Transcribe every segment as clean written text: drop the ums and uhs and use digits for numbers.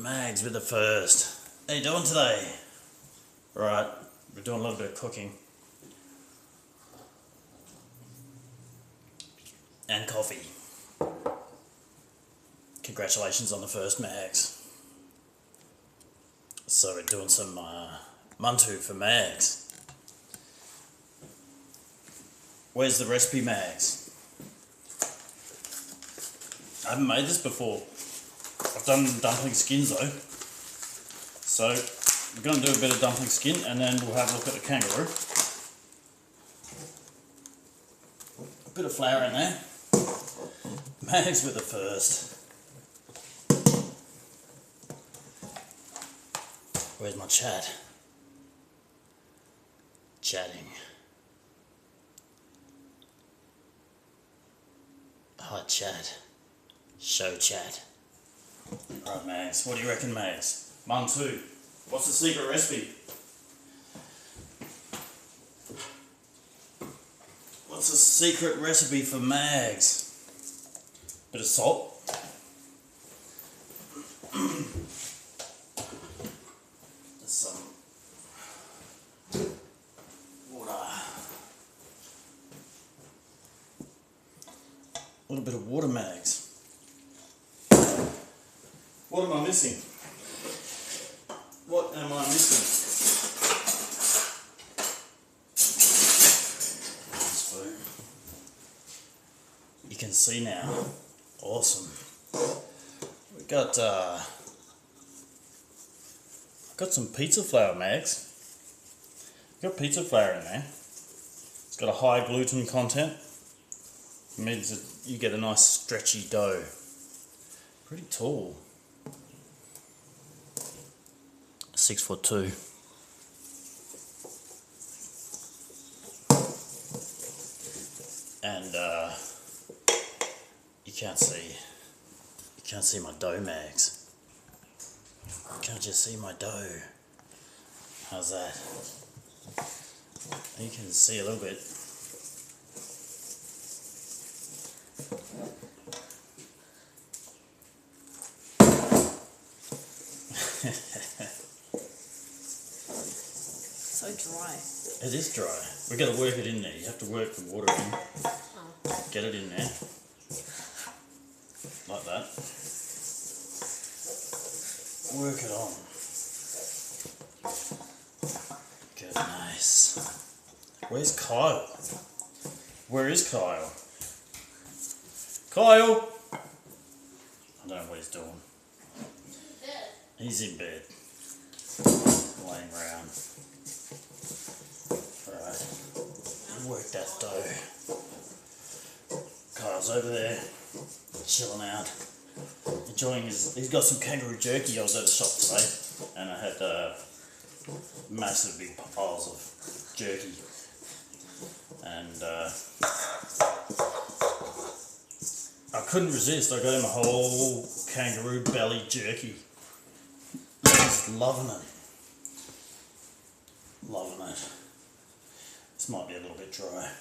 Mags with the first. How you doing today? Right, we're doing a little bit of cooking. And coffee. Congratulations on the first Mags. So we're doing some Mantu for Mags. Where's the recipe, Mags? I haven't made this before. I've done dumpling skins though. So we're going to do a bit of dumpling skin and then we'll have a look at the kangaroo. A bit of flour in there. Mags with the first. Where's my chat? Chatting. Hi chat. Show chat. Alright Mags, what do you reckon Mags? Mantu, what's the secret recipe? What's the secret recipe for Mags? Bit of salt. There's some water. A little bit of water, Mags. What am I missing? What am I missing? Spoon. You can see now. Awesome. We got some pizza flour, Mags. Got pizza flour in there. It's got a high gluten content. It means that you get a nice stretchy dough. Pretty tall. 6'2". And you can't see my dough, Mags. Can't you see my dough? How's that? You can see a little bit. So dry. It is dry. We've got to work it in there. You have to work the water in. Oh. Get it in there. Like that. Work it on. Good, nice. Where's Kyle? Where is Kyle? Kyle! I don't know what he's doing. He's in bed. Laying around. Alright. Work that dough. Kyle's over there. Chilling out. Enjoying he's got some kangaroo jerky. I was at the shop today and I had massive big piles of jerky. And I couldn't resist. I got him a whole kangaroo belly jerky. He's loving it. Loving it. This might be a little bit dry.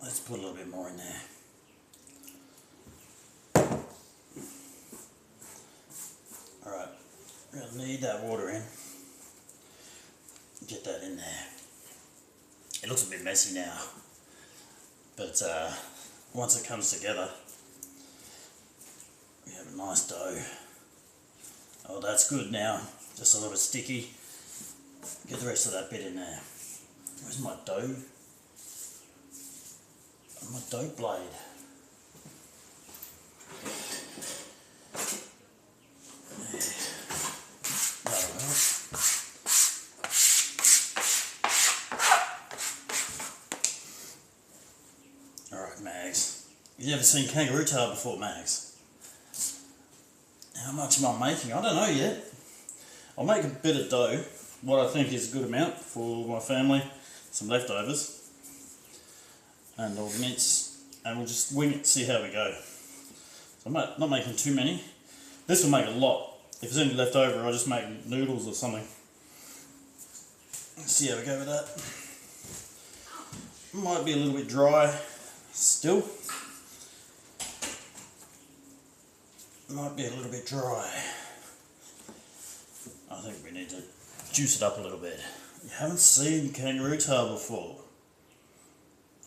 Let's put a little bit more in there. Alright, we're going to need that water in. Get that in there. It looks a bit messy now, but once it comes together, we have a nice dough. Oh, that's good now. Just a little bit sticky. Get the rest of that bit in there. Where's my dough? My dough blade. Alright, Mags. You ever seen kangaroo tail before, Mags? How much am I making? I don't know yet. I'll make a bit of dough, what I think is a good amount for my family, some leftovers, and I'll mince, and we'll just wing it, see how we go. So I'm not making too many. This will make a lot. If there's any left over, I'll just make noodles or something. Let's see how we go with that. Might be a little bit dry still. might be a little bit dry. I think we need to juice it up a little bit. You haven't seen kangaroo tail before.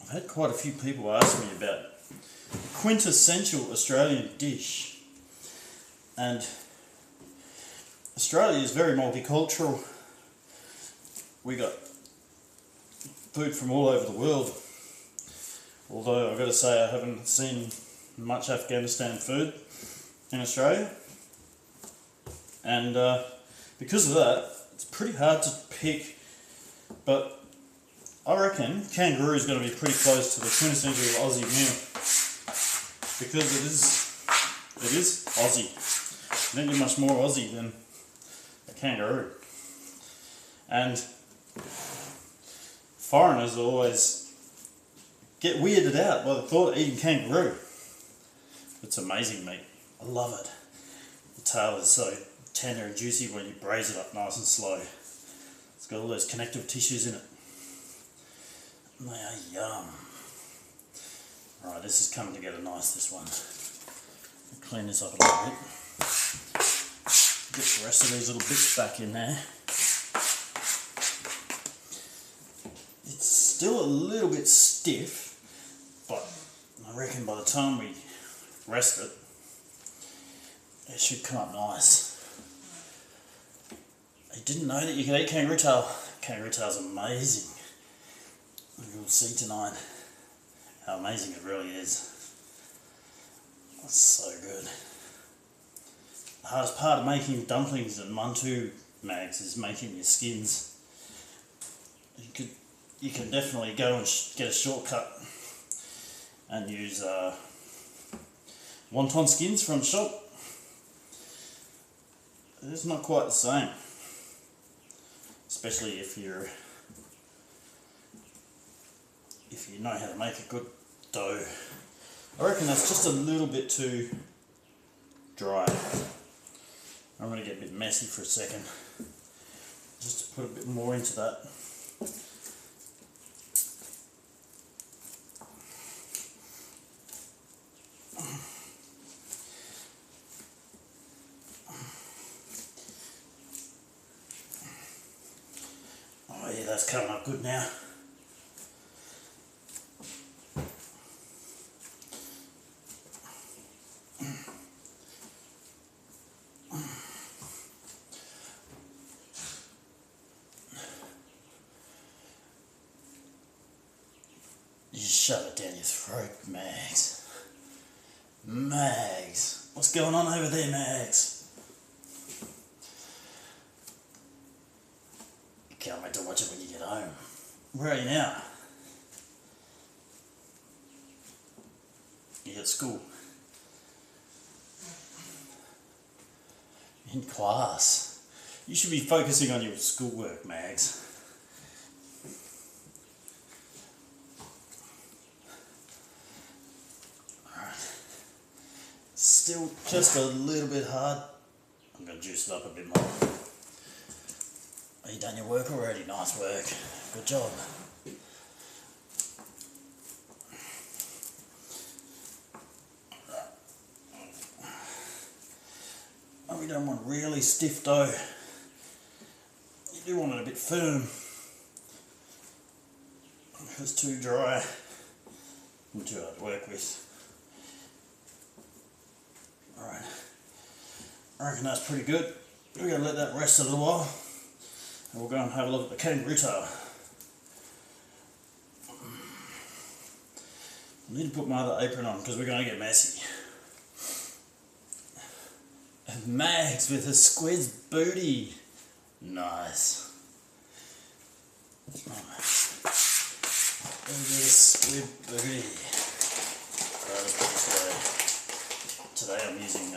I've had quite a few people ask me about quintessential Australian dish. And Australia is very multicultural. We got food from all over the world. Although I've got to say I haven't seen much Afghanistan food in Australia. And because of that, it's pretty hard to pick. But I reckon kangaroo is going to be pretty close to the quintessential Aussie meal. Because it is Aussie. You don't get much more Aussie than a kangaroo. And foreigners always get weirded out by the thought of eating kangaroo. It's amazing meat. I love it. The tail is so tender and juicy when you braise it up nice and slow. It's got all those connective tissues in it. And they are yum. Right, this is coming together nice, this one. I'll clean this up a little bit. Get the rest of these little bits back in there. It's still a little bit stiff, but I reckon by the time we rest it, it should come up nice. I didn't know that you could eat kangaroo tail. Kangaroo tail's amazing. You'll see tonight how amazing it really is. It's so good. The hardest part of making dumplings and Mantu, Mags, is making your skins. You can definitely go and get a shortcut and use wonton skins from the shop. It's not quite the same, especially if you know how to make a good dough. I reckon that's just a little bit too dry. I'm going to get a bit messy for a second, just to put a bit more into that. Oh yeah, that's coming up good now. You shove it down your throat, Mags. Mags. What's going on over there, Mags? You can't wait to watch it when you get home. Where are you now? You at school? In class? You should be focusing on your schoolwork, Mags. Still just a little bit hard. I'm going to juice it up a bit more. Have you done your work already? Nice work. Good job. Oh, we don't want really stiff dough. You do want it a bit firm. If it's too dry, and too hard to work with. Alright, I reckon that's pretty good. We're going to let that rest a little while and we'll go and have a look at the kangaroo tail. I need to put my other apron on because we're going to get messy. And Mags with a squid's booty. Nice. Alright. Look at the squid booty. Alright, let's put this away. Today I'm using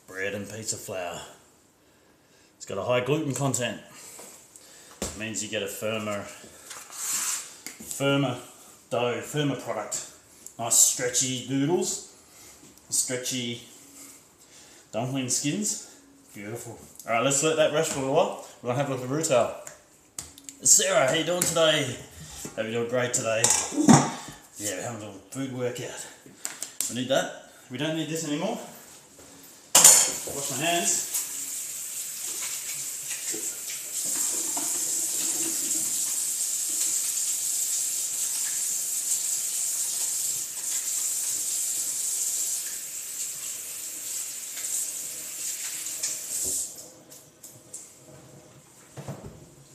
bread and pizza flour. It's got a high gluten content. It means you get a firmer dough, firmer product. Nice stretchy noodles, stretchy dumpling skins. Beautiful. Alright, let's let that rest for a little while. We're going to have a look at the root tail. Sarah, how you doing today? Hope you're doing great today. Yeah, we're having a little food workout. We need that. We don't need this anymore. Wash my hands.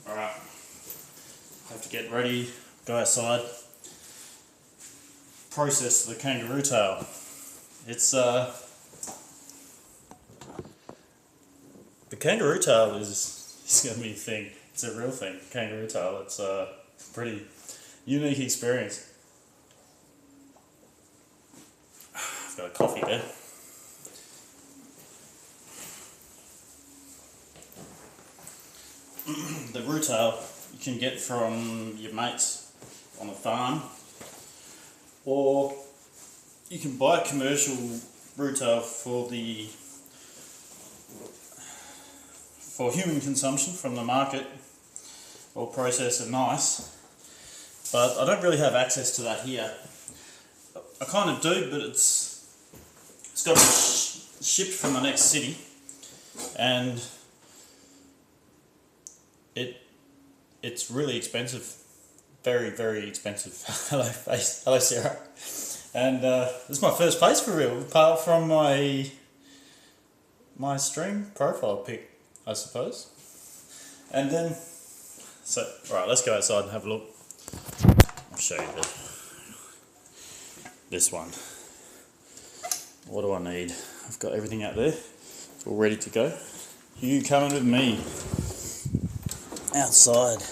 Alright, have to get ready, go outside, process the kangaroo tail. It's the kangaroo tail is going to be a thing. It's a real thing, kangaroo tail. It's a pretty unique experience. I've got a coffee there. The rootail you can get from your mates on a farm, or you can buy a commercial rootail for human consumption from the market, or process and nice. But I don't really have access to that here. I kind of do, but it's got to be shipped from the next city, and it's really expensive, very, very expensive. Hello Sarah. And this is my first place for real, apart from my stream profile pic, I suppose. And then, so right, let's go outside and have a look. I'll show you this one. What do I need? I've got everything out there, it's all ready to go. You coming with me? Outside,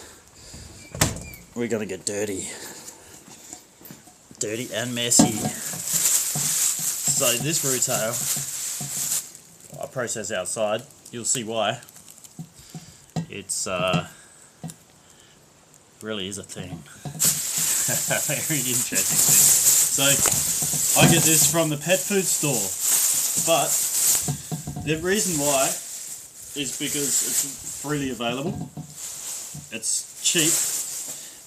we're gonna get dirty and messy. So this rootail I process outside. You'll see why. It's really is a thing. Very interesting thing. So I get this from the pet food store, but the reason why is because it's freely available. It's cheap,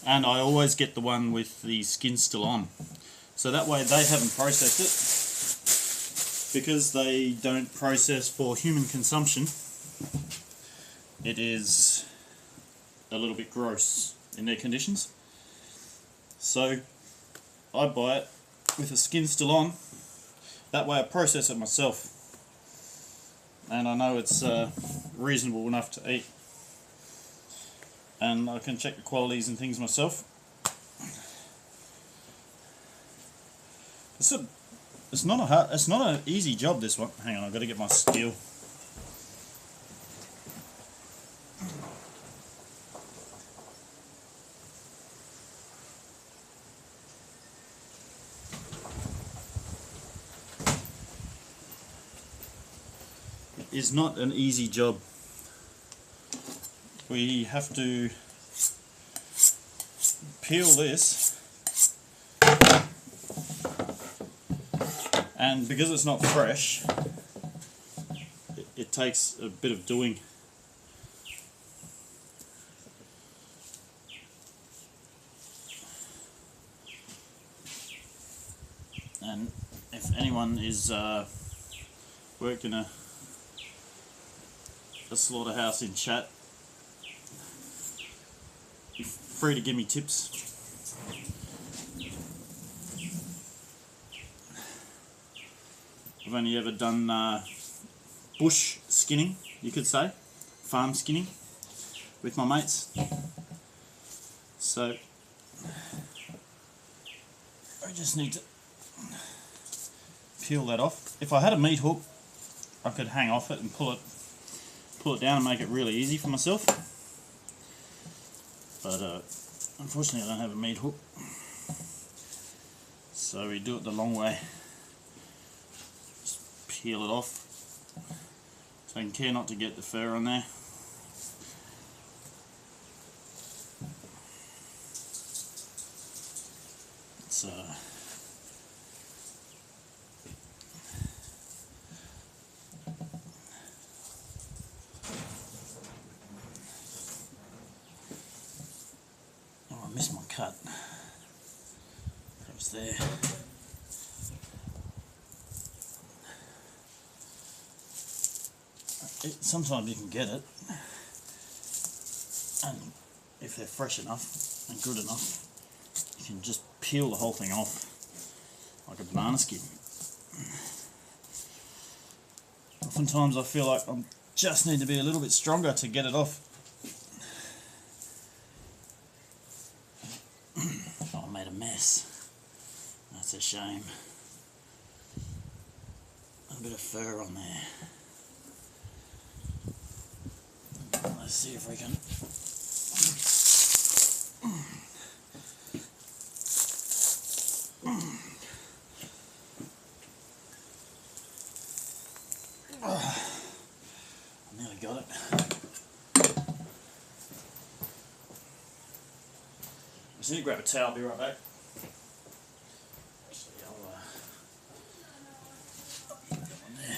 and I always get the one with the skin still on. So that way they haven't processed it, because they don't process for human consumption. It is a little bit gross in their conditions. So I buy it with the skin still on. That way I process it myself, and I know it's reasonable enough to eat. And I can check the qualities and things myself. It's not an easy job, this one. Hang on, I've got to get my steel. It is not an easy job. We have to peel this, and because it's not fresh, it takes a bit of doing. And if anyone is worked in a slaughterhouse in chat, you're free to give me tips. I've only ever done bush skinning, you could say, farm skinning with my mates. So I just need to peel that off. If I had a meat hook, I could hang off it and pull it down and make it really easy for myself. But unfortunately I don't have a meat hook, so we do it the long way. Just peel it off, taking care not to get the fur on there. It's I missed my cut. That was there. sometimes you can get it, and if they're fresh enough and good enough, you can just peel the whole thing off like a banana skin. Oftentimes I feel like I just need to be a little bit stronger to get it off. Oh, I made a mess. That's a shame. A bit of fur on there. Let's see if we can. I nearly got it. I just need to grab a towel, I'll be right back. Actually, I'll put that one there.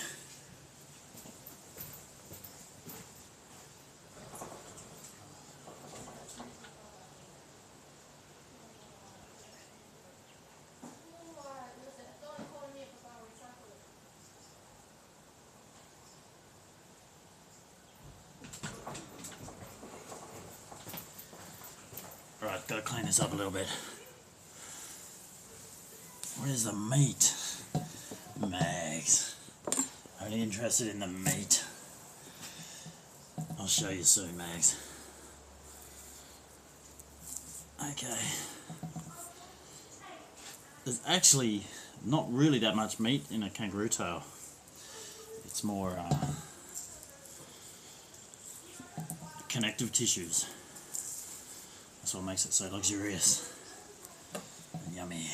Right, gotta clean this up a little bit. Where's the meat? Mags. Only interested in the meat. I'll show you soon, Mags. Okay. There's actually not really that much meat in a kangaroo tail. It's more connective tissues. That's what makes it so luxurious and yummy.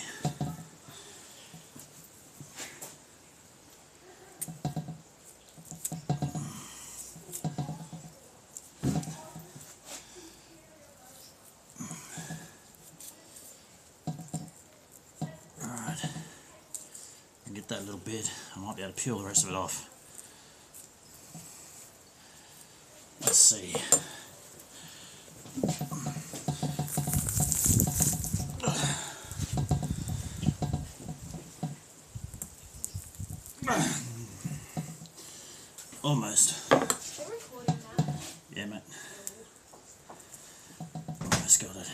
Alright, and get that little bit. I might be able to peel the rest of it off. Let's see. Almost. Yeah, mate. Almost got it.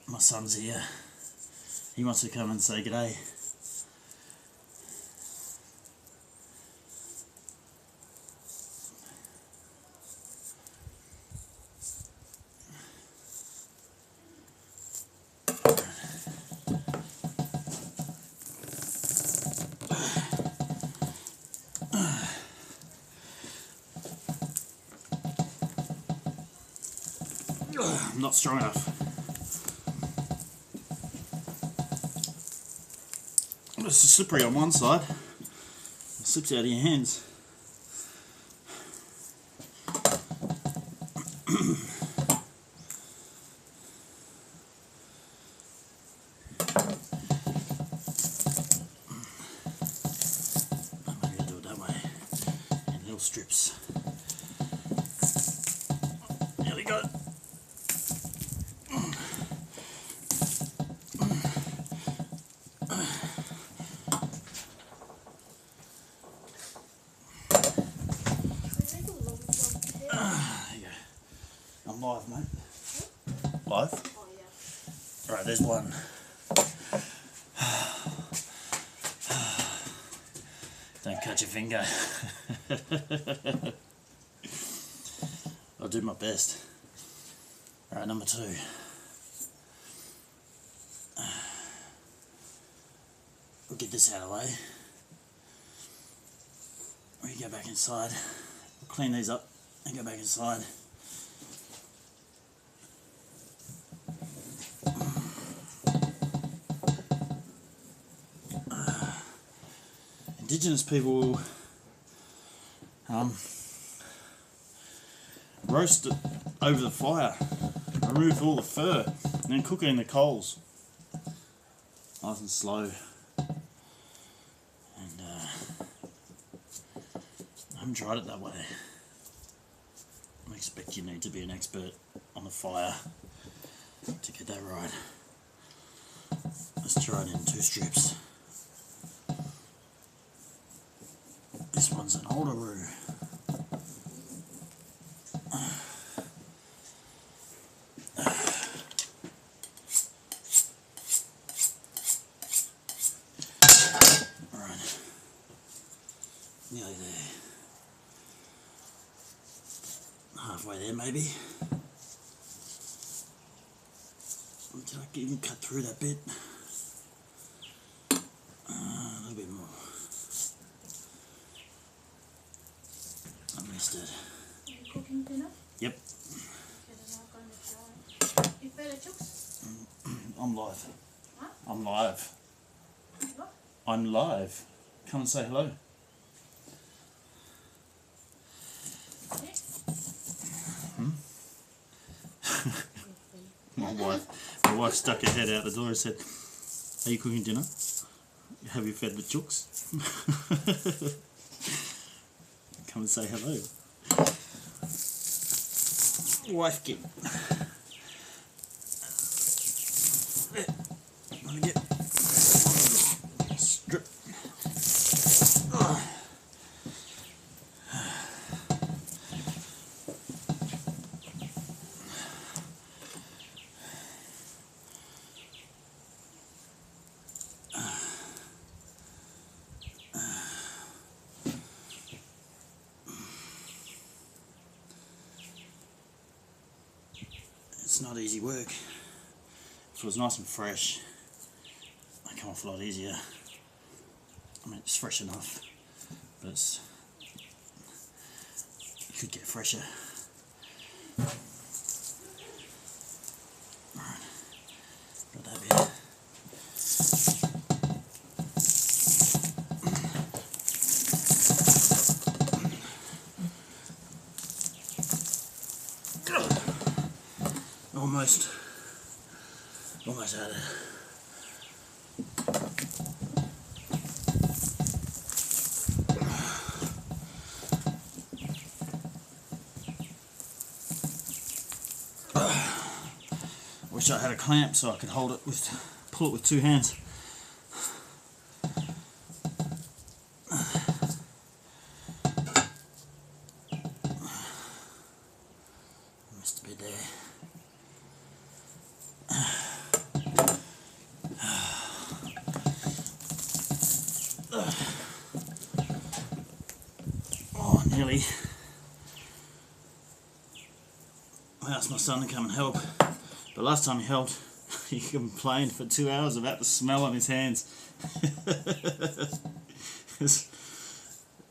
My son's here. He wants to come and say g'day. I'm not strong enough. It's slippery on one side. It slips out of your hands. I'm going to do it that way in little strips. There we go. I'm live, mate. Live? Oh, yeah. Right, there's one. Don't cut your finger. I'll do my best. Alright, number 2. We'll get this out of the way. We go back inside. We'll clean these up and go back inside. Indigenous people roast it over the fire, remove all the fur, and then cook it in the coals. Nice and slow. And I haven't tried it that way. I expect you need to be an expert on the fire to get that right. Let's try it in 2 strips. This one's an older roux. Alright, nearly there. Halfway there maybe. Did I even cut through that bit? A little bit more. I missed it. Are you cooking dinner? Yep. You fed the chooks? I'm live. Huh? I'm live. What? I'm live. Come and say hello. My wife stuck her head out the door and said, "Are you cooking dinner? Have you fed the chooks?" Come and say hello. Wife kid. Let me get strip. It's not easy work. If it was nice and fresh, it'd come off a lot easier. I mean, it's fresh enough, but it's, it could get fresher. Alright, got that bit. Almost had it. Wish I had a clamp so I could hold it with, pull it with two hands. Missed a bit there. Oh, nearly. I asked my son to come and help, but last time he helped, he complained for 2 hours about the smell on his hands.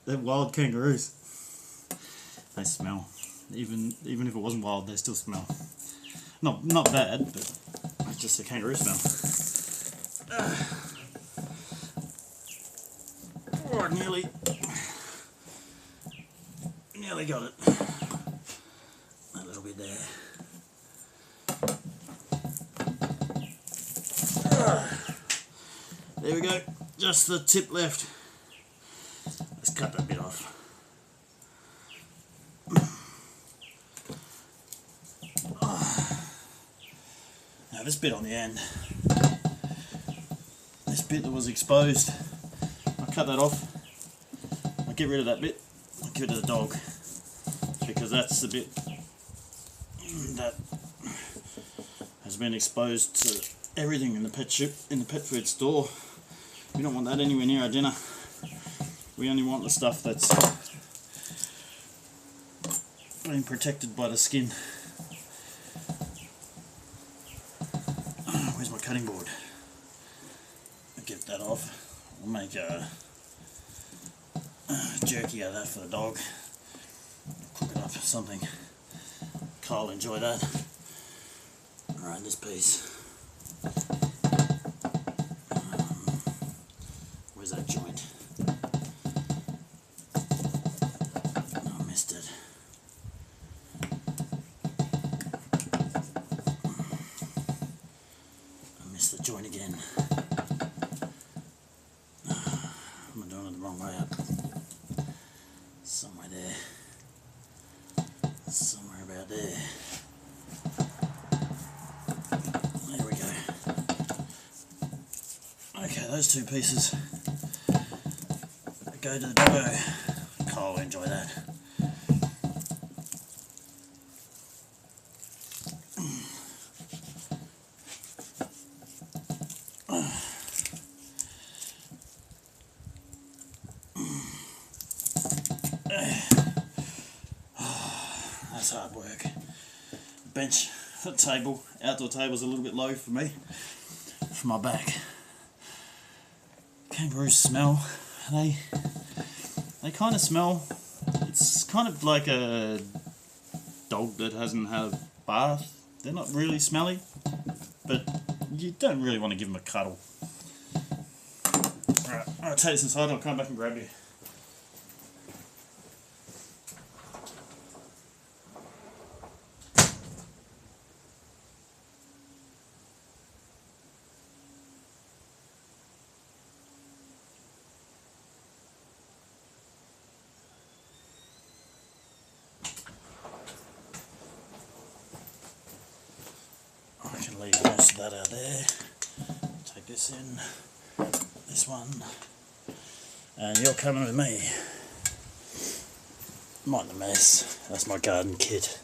They're wild kangaroos. They smell. Even if it wasn't wild, they still smell. Not bad, but it's just a kangaroo smell. Oh, nearly got it. A little bit there. There we go. Just the tip left. Let's cut that bit off. Now this bit on the end, this bit that was exposed, I'll cut that off. I'll get rid of that bit. I'll give it to the dog because that's the bit that has been exposed to everything in the pet shop, in the pet food store. We don't want that anywhere near our dinner. We only want the stuff that's been protected by the skin. Where's my cutting board? I'll get that off. I'll make a jerky out of that for the dog. Cook it up for something. Carl will enjoy that. Alright, this piece. Where's that joint? Oh, I missed it. I missed the joint again. I'm doing it the wrong way up. Somewhere there. Somewhere about there. There we go. Okay. Yeah, those two pieces go to the doggo. Kyle will enjoy that. That's hard work. Bench, table, outdoor table's a little bit low for me, for my back. Kangaroos smell, they kind of smell, it's kind of like a dog that hasn't had a bath. They're not really smelly, but you don't really want to give them a cuddle. Alright, I'll take this inside and I'll come back and grab you. I can leave most of that out there. Take this in, this one, and you're coming with me. Mind the mess, that's my garden kit.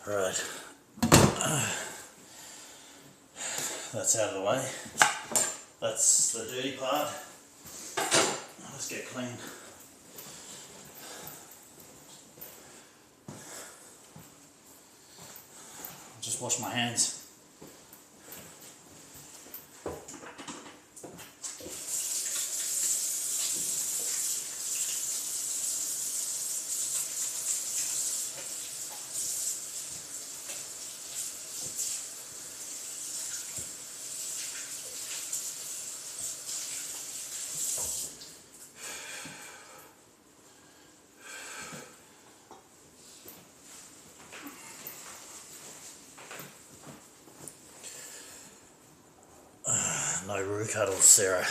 Right, that's out of the way. That's the dirty part. Let's get clean. I'll just wash my hands. No roo cuddles, Sarah.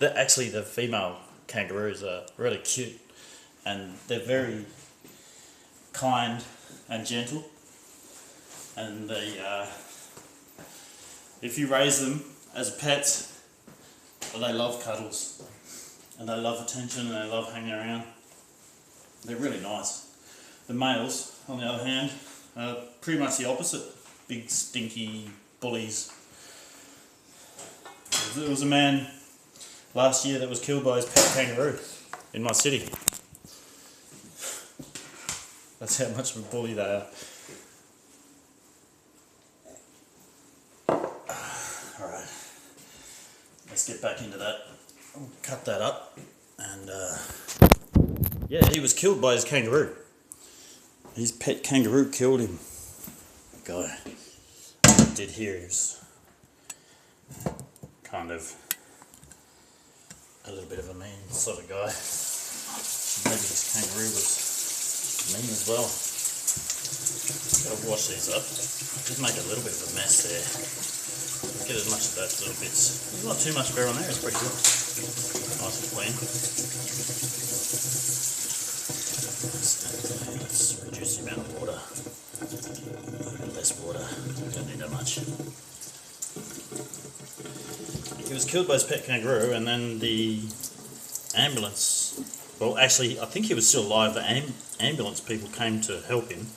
Actually, the female kangaroos are really cute, and they're very kind and gentle. And they, if you raise them as pets, they love cuddles, and they love attention, and they love hanging around. They're really nice. The males, on the other hand, are pretty much the opposite. Big, stinky bullies. There was a man last year that was killed by his pet kangaroo in my city. That's how much of a bully they are. Alright, let's get back into that. I'll cut that up. And yeah, he was killed by his kangaroo. His pet kangaroo killed him. Guy. I did hear he was kind of a little bit of a mean sort of guy. Maybe this kangaroo was mean as well. Gotta wash these up. Just make a little bit of a mess there. Get as much of those little bits. There's not too much bear on there, it's pretty good. Nice and clean. Let's reduce the amount of water. A bit less water, don't need that much. He was killed by his pet kangaroo, and then the ambulance, well actually I think he was still alive, the ambulance people came to help him,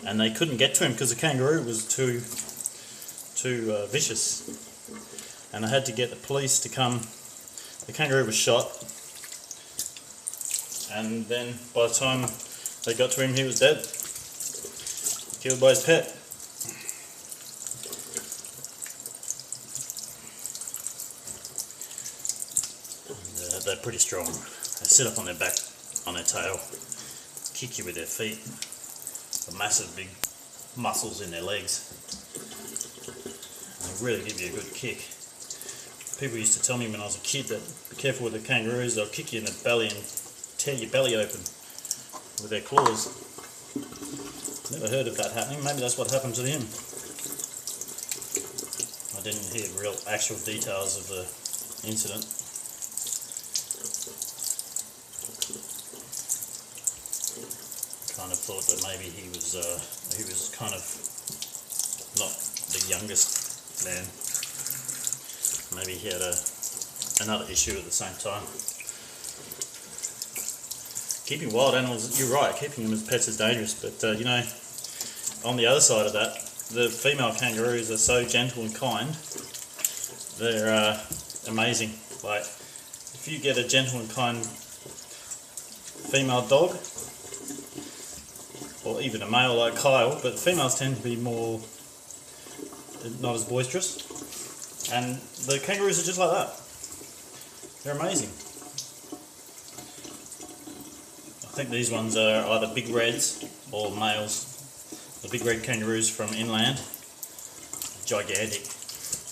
and they couldn't get to him because the kangaroo was too vicious, and they had to get the police to come. The kangaroo was shot, and then by the time they got to him he was dead, killed by his pet. They're pretty strong. They sit up on their back, on their tail, kick you with their feet. The massive big muscles in their legs. They really give you a good kick. People used to tell me when I was a kid that be careful with the kangaroos, they'll kick you in the belly and tear your belly open with their claws. Never heard of that happening. Maybe that's what happened to him. I didn't hear real actual details of the incident. kind of thought that maybe he was kind of not the youngest man. Maybe he had another issue at the same time. Keeping wild animals, you're right, keeping them as pets is dangerous, but you know, on the other side of that, the female kangaroos are so gentle and kind. They're amazing. Like, if you get a gentle and kind female dog, or even a male like Kyle, but females tend to be more, not as boisterous, and the kangaroos are just like that. They're amazing. I think these ones are either big reds or males. The big red kangaroos from inland, gigantic,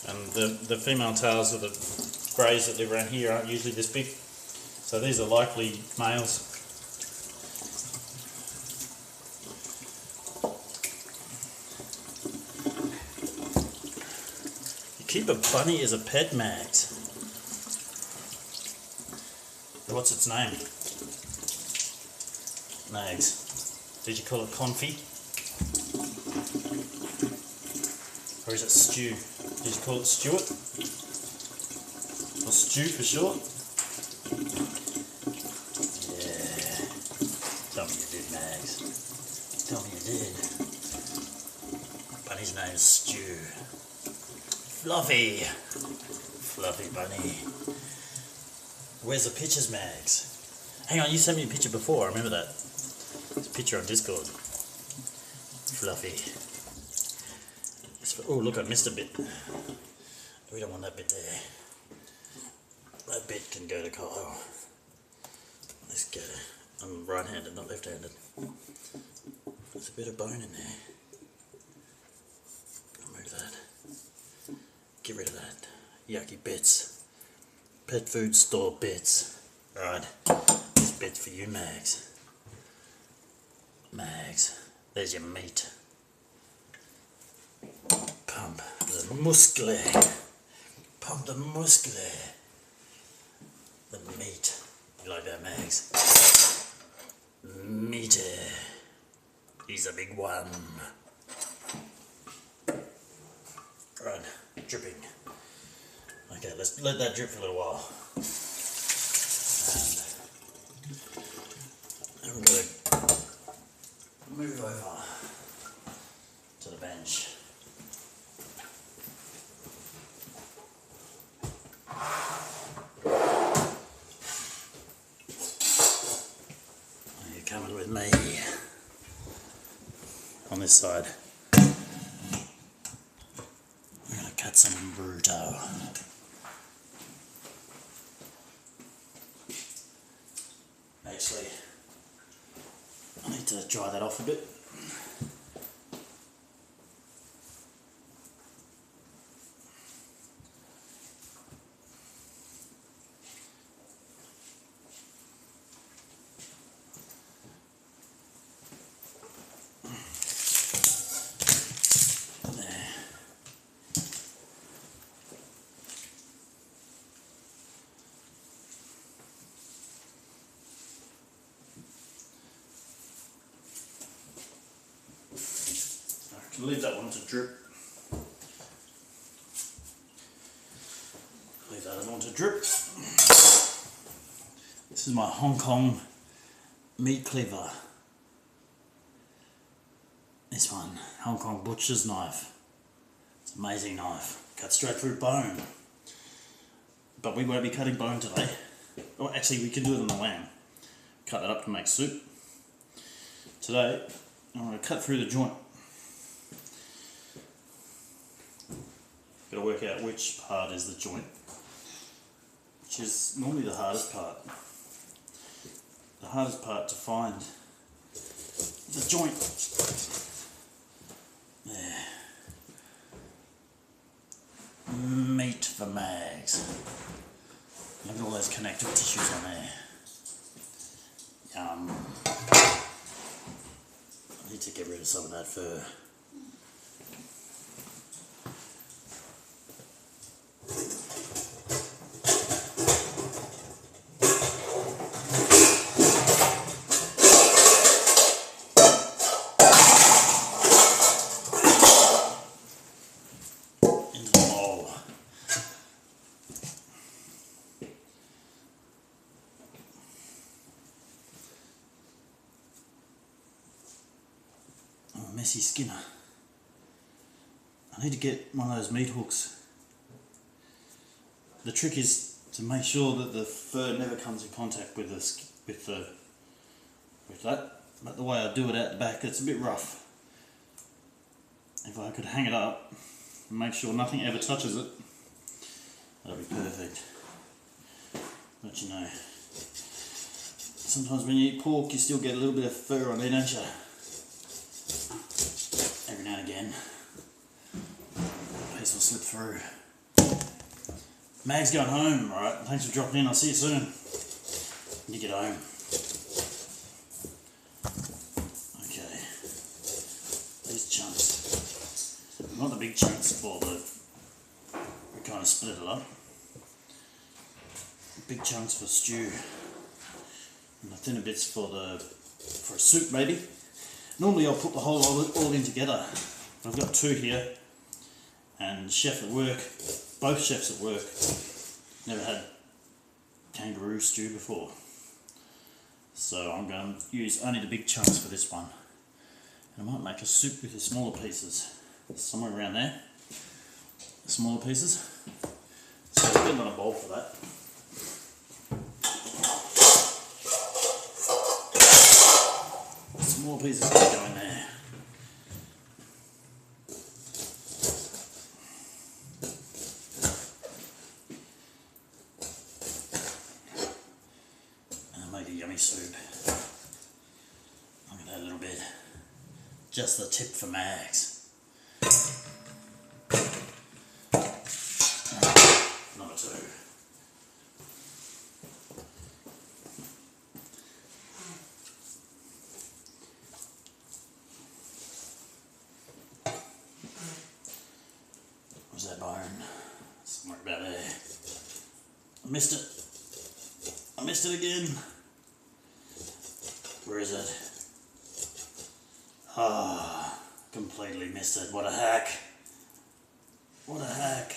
and the female tails of the greys that live around here aren't usually this big, so these are likely males. You keep a bunny as a pet, Max. What's its name? Mags. Did you call it Confy? Or is it Stew? Did you call it Stuart? Or Stew for short? Yeah. Tell me you did, Mags. Tell me you did. Bunny's name's Stew. Fluffy. Fluffy bunny. Where's the pictures, Mags? Hang on, you sent me a picture before, I remember that. There's a picture on Discord. Fluffy. Oh, look, I missed a bit. We don't want that bit there. That bit can go to Kyle. Let's go. I'm right-handed, not left-handed. There's a bit of bone in there. Remove that. Get rid of that. Yucky bits. Pet food store bits. Right. This bit's for you, Mags. Mags. There's your meat. Pump the muscle. Pump the muscle. The meat. You like that, Mags? Meaty. He's a big one. Right, dripping. Okay, let's let that drip for a little while. And we're going to move over to the bench. You're coming with me on this side. We're going to cut some bruto. Actually, I need to dry that off a bit. Leave that one to drip. Leave that other one to drip. This is my Hong Kong meat cleaver. This one, Hong Kong butcher's knife. It's an amazing knife. Cuts straight through bone. But we won't be cutting bone today. Or actually, we can do it on the lamb. Cut that up to make soup. Today, I'm going to cut through the joint. Got to work out which part is the joint, which is normally the hardest part. The hardest part to find the joint. There. Meat for Mags. Look at all those connective tissues on there. Yum. I need to get rid of some of that fur. messy skinner. I need to get one of those meat hooks. The trick is to make sure that the fur never comes in contact with that. But the way I do it out the back, it's a bit rough. If I could hang it up and make sure nothing ever touches it, that'd be perfect. But you know, sometimes when you eat pork, you still get a little bit of fur on it, don't you? Every now and again, a piece will slip through. Mag's going home, alright? Thanks for dropping in, I'll see you soon. When you get home. Okay. These chunks. Not the big chunks for we kind of split it up. Big chunks for stew. And the thinner bits for a soup maybe. Normally I'll put the whole all in together. I've got two here, and the chef at work, both chefs at work, never had kangaroo stew before. So I'm going to use only the big chunks for this one. And I might make a soup with the smaller pieces, somewhere around there. The smaller pieces. So I'll spend on a bowl for that. Small pieces going to go in there. And make a yummy soup. Look at that little bit. Just the tip for Mags. Number two. Where's that bone? Somewhere about there. I missed it. I missed it again. Where is it? Ah, completely missed it. What a hack. What a hack.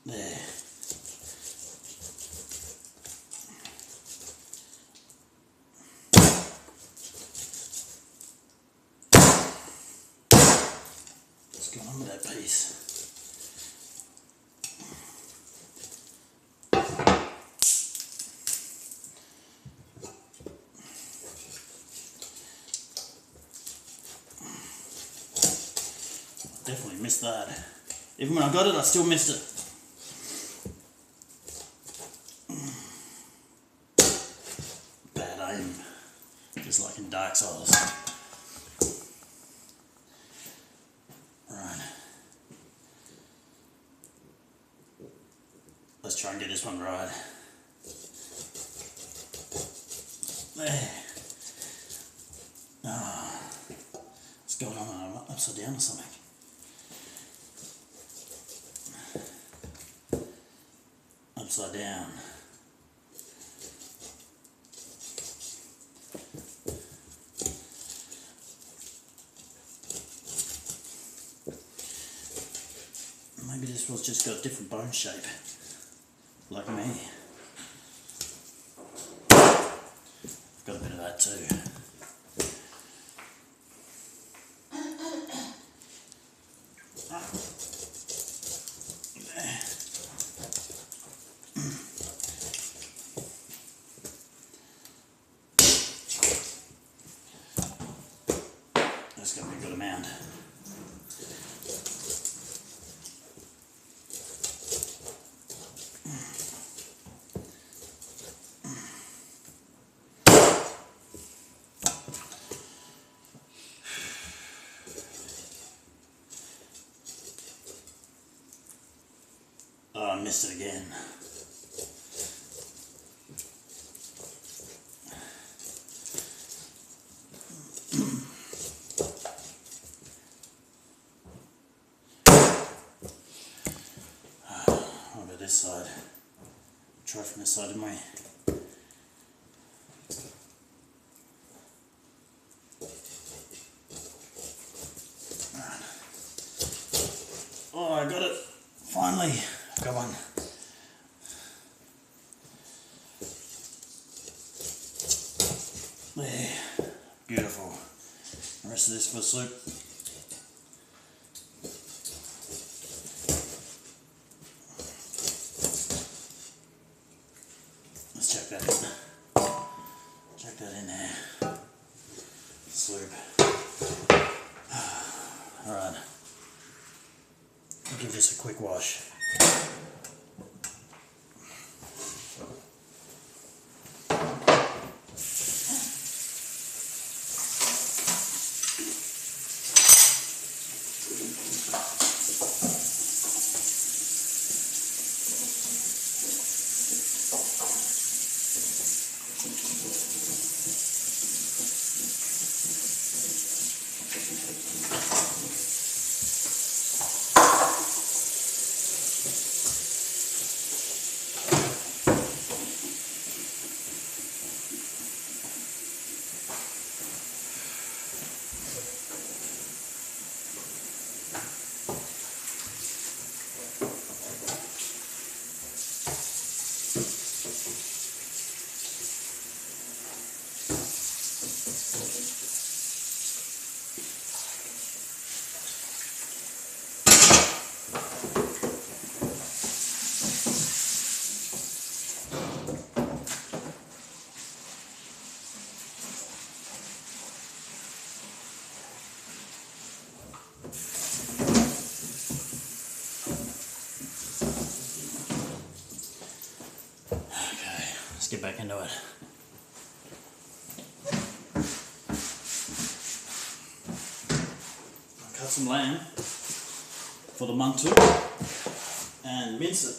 There. What's going on with that piece? Definitely missed that. Even when I got it, I still missed it. Bad aim. Just like in Dark Souls. Right. Let's try and get this one right. There. Ah. What's going on? I'm upside down or something. Upside down. Maybe this was just got a different bone shape, like me. Got a bit of that too. That's going to be a good amount. Oh, I missed it again. What about this side? Try from this side, didn't we? Oh, I got it. Finally. Got one. There. Beautiful. The rest of this for the soup. Let's chuck that in. Chuck that in there. Soup. Alright. I'll give this a quick wash. Get back into it. I'll cut some lamb for the Mantu and mince it.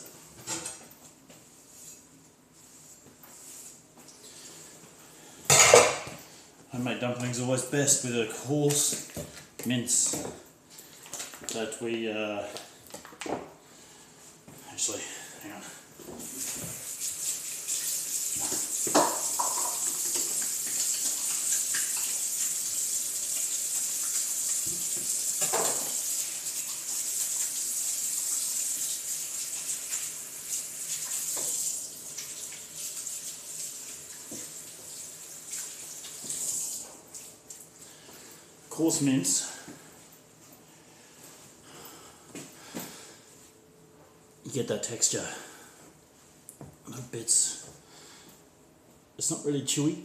Homemade dumplings are always best with a coarse mince that we actually, hang on. Coarse mince, you get that texture, little bits. It's not really chewy,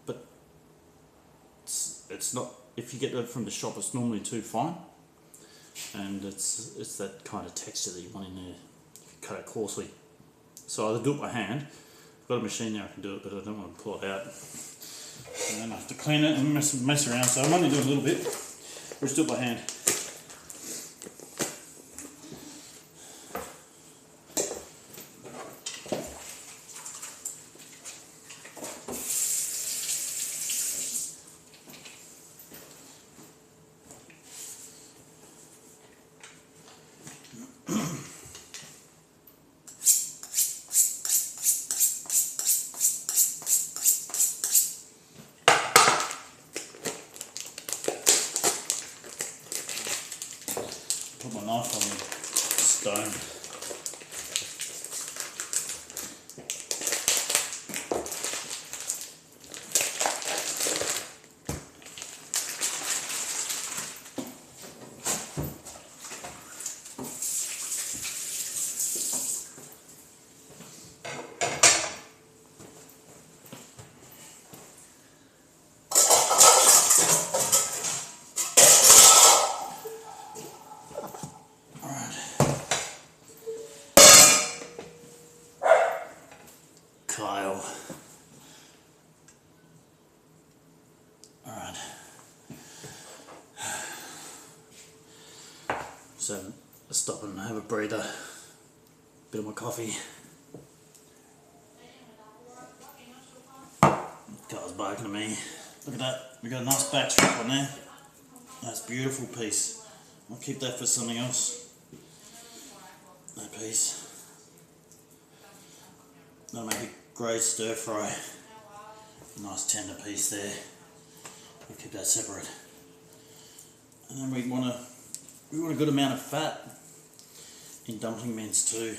but it's not. If you get that from the shop, it's normally too fine, and it's that kind of texture that you want in there. If you cut it coarsely, so I either do it by hand. I've got a machine there I can do it, but I don't want to pull it out. And then I have to clean it and mess around, so I'm only doing a little bit. We'll just do it by hand. Put my knife on the stone. Kyle. Alright. So, let's stop and have a breather. Bit of my coffee. Kyle's barking at me. Look at that. We got a nice back strap on there. That's a beautiful piece. I'll keep that for something else. That piece. That'll make a great stir fry. Nice tender piece there. We'll keep that separate. And then we want a good amount of fat in dumpling mince too.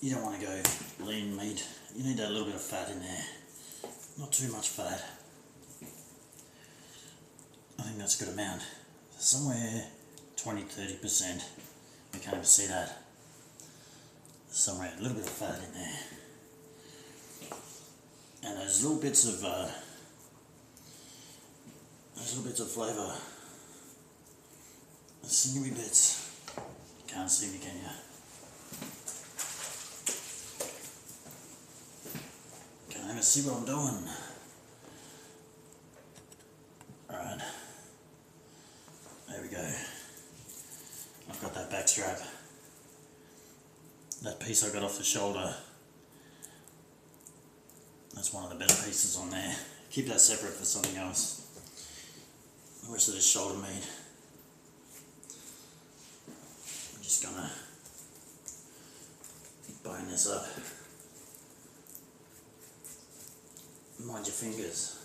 You don't want to go lean meat. You need that little bit of fat in there. Not too much fat. I think that's a good amount. Somewhere 20-30%. You can't even see that. Somewhere a little bit of fat in there. And those little bits of flavour. The sinewy bits. Can't see me, can you? Can't even see what I'm doing. Alright. There we go. I've got that back strap. That piece I got off the shoulder. That's one of the better pieces on there. Keep that separate for something else. The rest of this shoulder meat. I'm just gonna bone this up. Mind your fingers.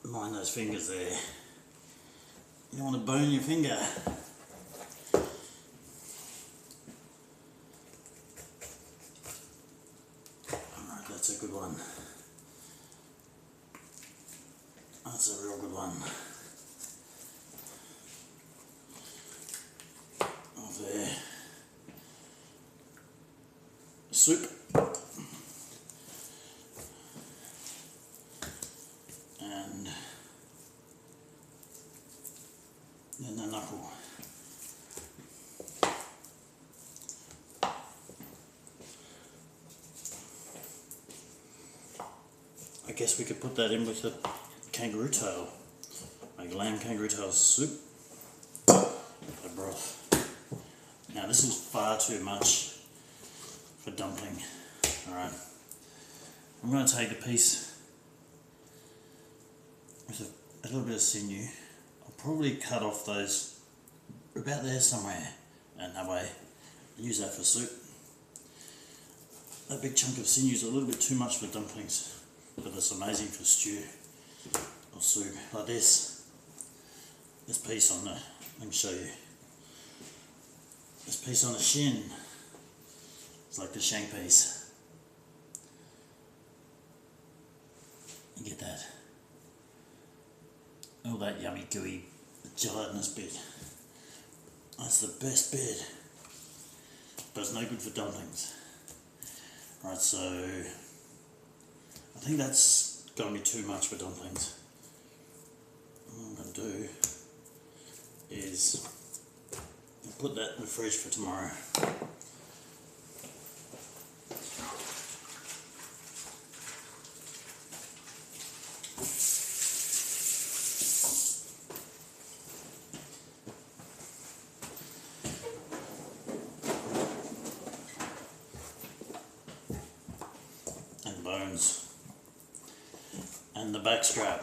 Mind those fingers there. You don't want to burn your finger. Alright, that's a good one. That's a real good one. Off there. Soup. And the knuckle. I guess we could put that in with the kangaroo tail. Make lamb kangaroo tail soup. The broth. Now this is far too much for dumpling. Alright. I'm going to take a piece with a little bit of sinew. I'll probably cut off those about there somewhere, and that way use that for soup. That big chunk of sinew is a little bit too much for dumplings, but it's amazing for stew or soup. Like this piece on the, let me show you. This piece on the shin, it's like the shank piece. You get that? All that yummy gooey gelatinous bit. That's the best bit, but it's no good for dumplings. Right, so I think that's going to be too much for dumplings. What I'm going to do is put that in the fridge for tomorrow. Bones and the back strap.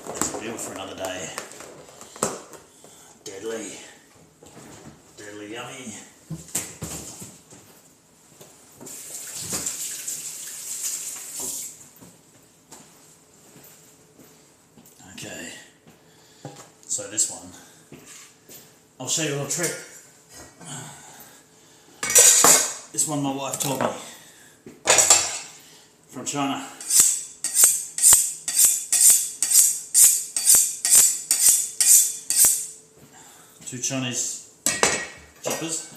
That's a deal for another day. Deadly, deadly yummy. this one. I'll show you a little trick. This one my wife taught me from China. Two Chinese choppers.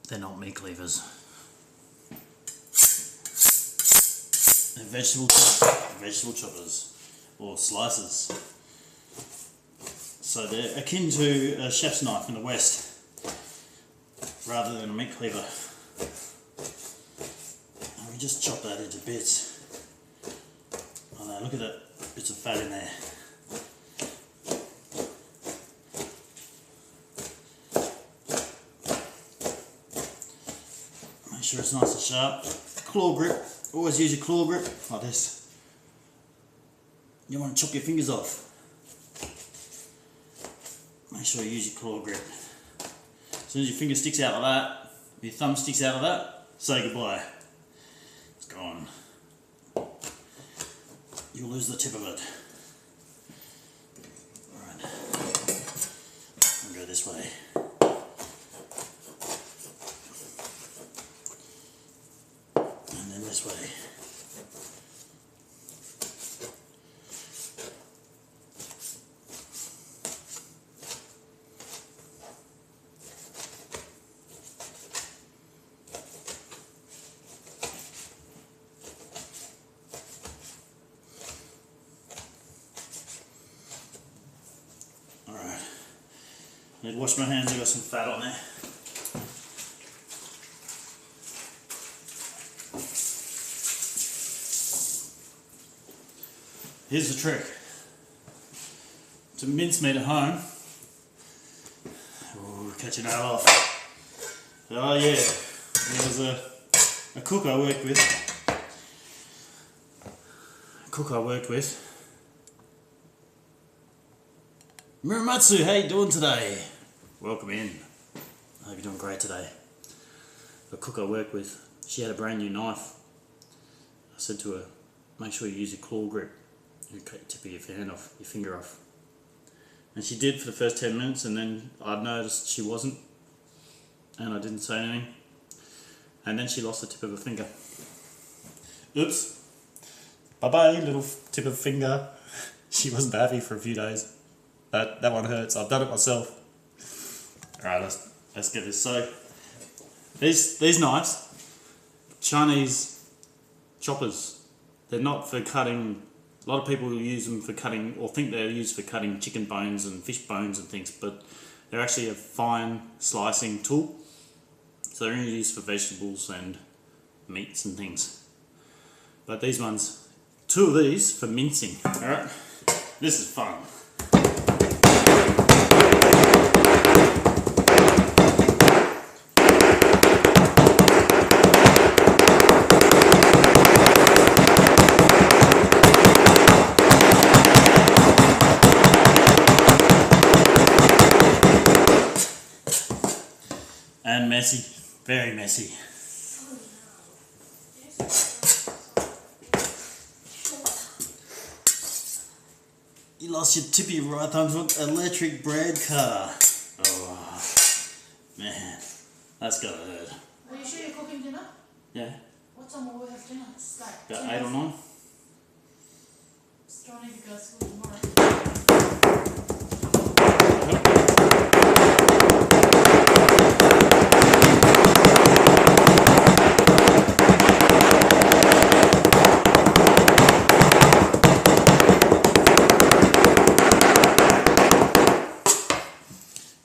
They're not meat cleavers. They're vegetable choppers or slicers. So they're akin to a chef's knife in the West, rather than a meat cleaver. And we just chop that into bits. Oh no, look at that bits of fat in there. Make sure it's nice and sharp. Claw grip. Always use your claw grip like this. You want to chop your fingers off. Make sure you use your claw grip. As soon as your finger sticks out of that, your thumb sticks out of that, say goodbye. It's gone. You'll lose the tip of it. Alright. I'll go this way. And then this way. I need to wash my hands, I've got some fat on there. Here's the trick. To mince meat at home. Ooh, catch your nail off. Oh yeah, there was a cook I worked with. Muramatsu, how you doing today? Welcome in. I hope you're doing great today. The cook I work with, she had a brand new knife. I said to her, make sure you use your claw grip. You cut your tip of your hand off, your finger off. And she did for the first 10 minutes, and then I noticed she wasn't. And I didn't say anything. And then she lost the tip of her finger. Oops. Bye-bye, little tip of finger. She wasn't happy for a few days. That one hurts. I've done it myself. Alright, let's get this. So these knives, Chinese choppers, they're not for cutting. A lot of people use them for cutting, or think they're used for cutting chicken bones and fish bones and things, but they're actually a fine slicing tool. So they're only used for vegetables and meats and things. But these ones, two of these for mincing. Alright, this is fun. And messy, very messy. You lost your tip of your right thumb to an electric bread cutter. Oh, man, that's gotta hurt. Are you sure you're cooking dinner? Yeah. What time will we have dinner? It's like About 8 or 9. Still need to go to school tomorrow.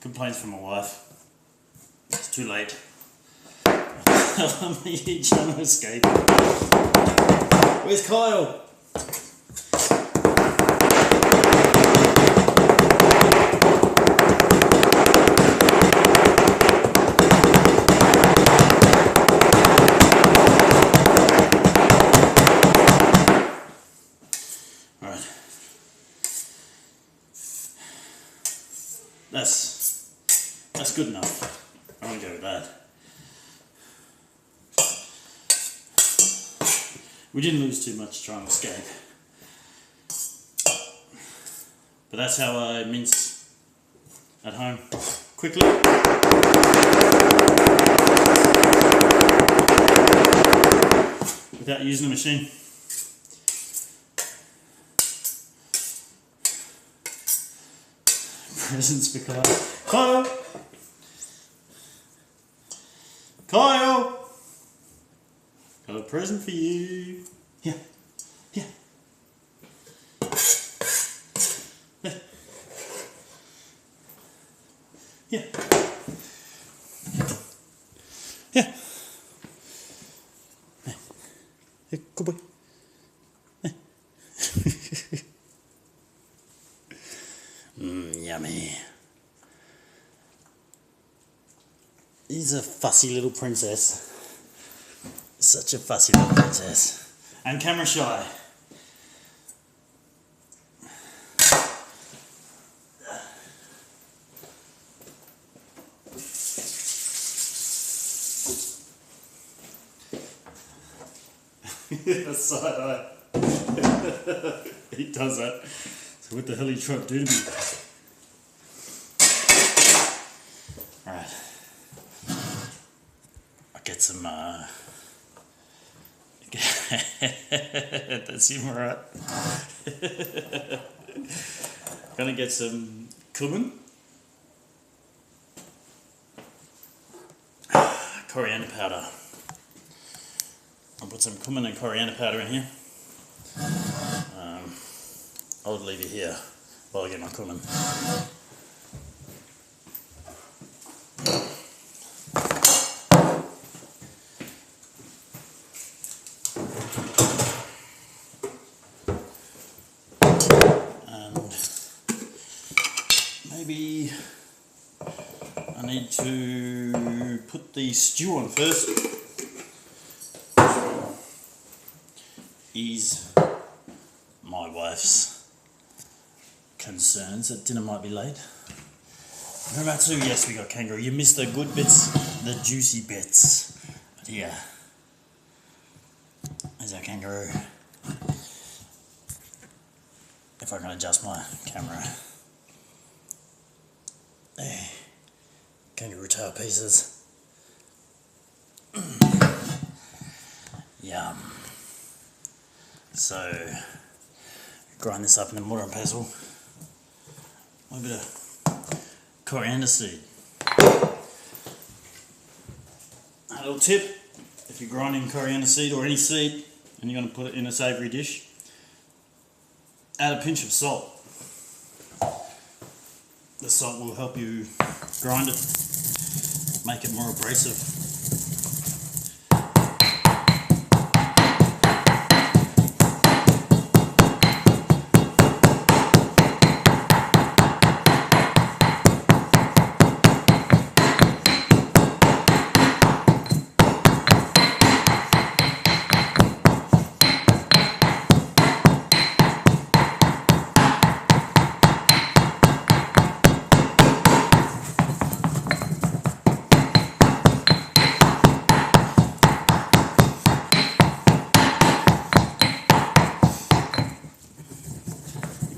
Complaints from my wife. It's too late. I'm trying to escape. Where's Kyle? Alright. That's good enough. I'm gonna go with that. We didn't lose too much trying to escape. But that's how I mince at home. Quickly. Without using the machine. Presents for Kyle. Kyle! Got a present for you. Yeah. Yeah. Yeah. Yeah. Hey, good boy. Yummy. He's a fussy little princess. Such a fussy little princess. And camera shy. Side eye. He does that. So what the hell are you trying to do to me? Alright. I'll get some that's him, alright. Gonna get some cumin. Coriander powder. I'll put some cumin and coriander powder in here. I'll leave it here while I get my cumin. And maybe I need to put the stew on first. Ease my wife's concerns that dinner might be late. Number 2, yes, we got kangaroo. You missed the good bits, the juicy bits. But yeah, there's our kangaroo. If I can adjust my camera. There. Kangaroo tail pieces. Yum. So, grind this up in a mortar and pestle. A bit of coriander seed. A little tip, if you're grinding coriander seed or any seed and you're going to put it in a savoury dish, add a pinch of salt. The salt will help you grind it, make it more abrasive.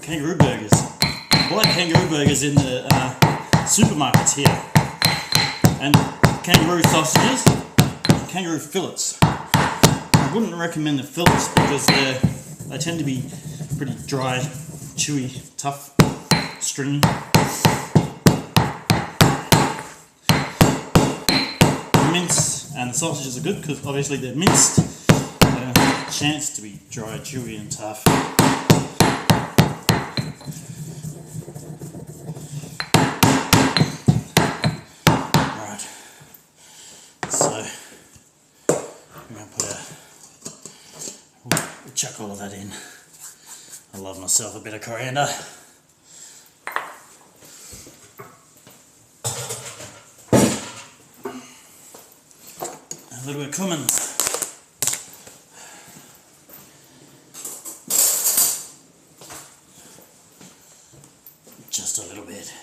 Kangaroo burgers. I like kangaroo burgers in the supermarkets here. And kangaroo sausages, and kangaroo fillets. I wouldn't recommend the fillets because they tend to be pretty dry, chewy, tough, stringy. The mince and the sausages are good because obviously they're minced. They don't have a chance to be dry, chewy and tough. Chuck all of that in. I love myself a bit of coriander. A little bit of cumin. Just a little bit.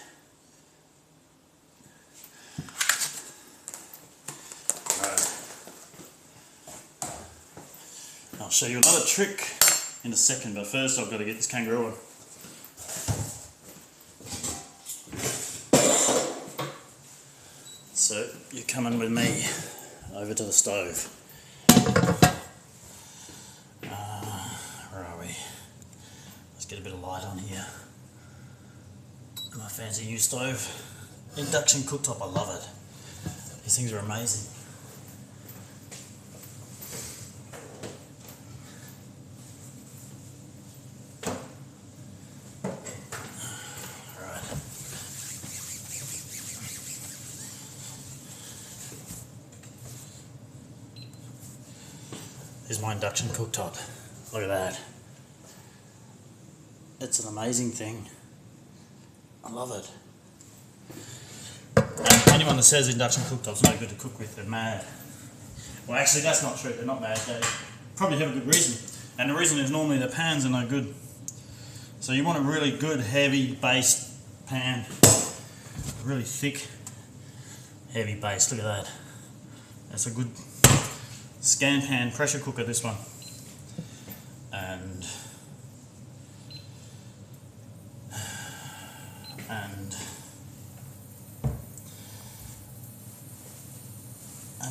I'll show you another trick in a second, but first I've got to get this kangaroo on. So you're coming with me over to the stove. Where are we? Let's get a bit of light on here. My fancy new stove. Induction cooktop, I love it. These things are amazing. Here's my induction cooktop. Look at that. It's an amazing thing. I love it. And anyone that says induction cooktop's no good to cook with, they're mad. Well, actually, that's not true. They're not mad. They probably have a good reason. And the reason is normally the pans are no good. So you want a really good, heavy based pan. Really thick, heavy base. Look at that. That's a good scan pan pressure cooker, this one. And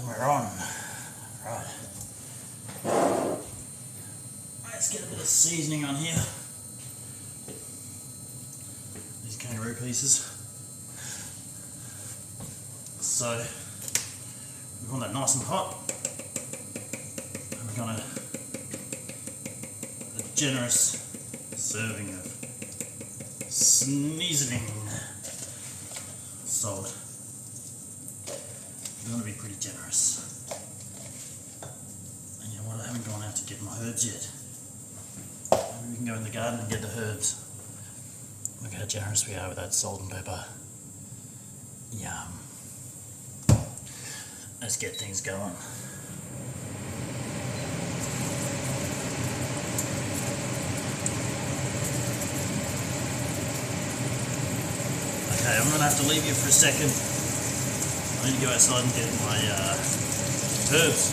we're on. Right. Let's get a bit of seasoning on here. These kangaroo pieces. So we want that nice and hot. And we're gonna a generous serving of seasoning salt. I'm going to be pretty generous. And you know what, I haven't gone out to get my herbs yet. Maybe we can go in the garden and get the herbs. Look how generous we are with that salt and pepper. Yum. Let's get things going. Okay, I'm going to have to leave you for a second. I need to go outside and get my herbs.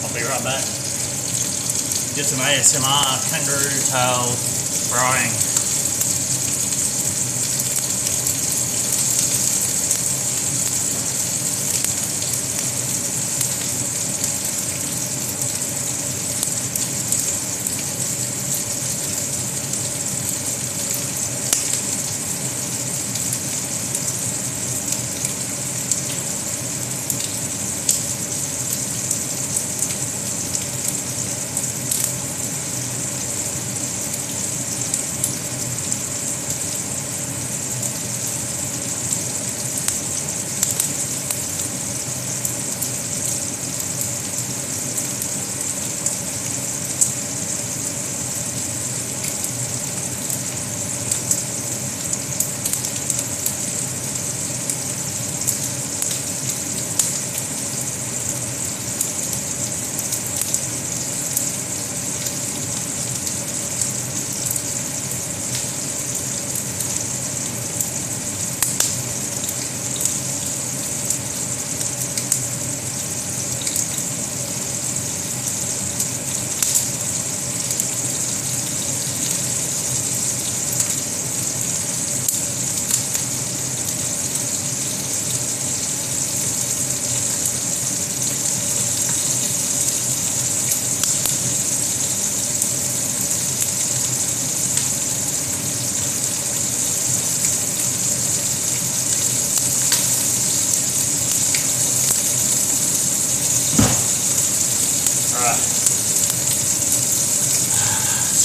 I'll be right back. Get some ASMR kangaroo tail frying.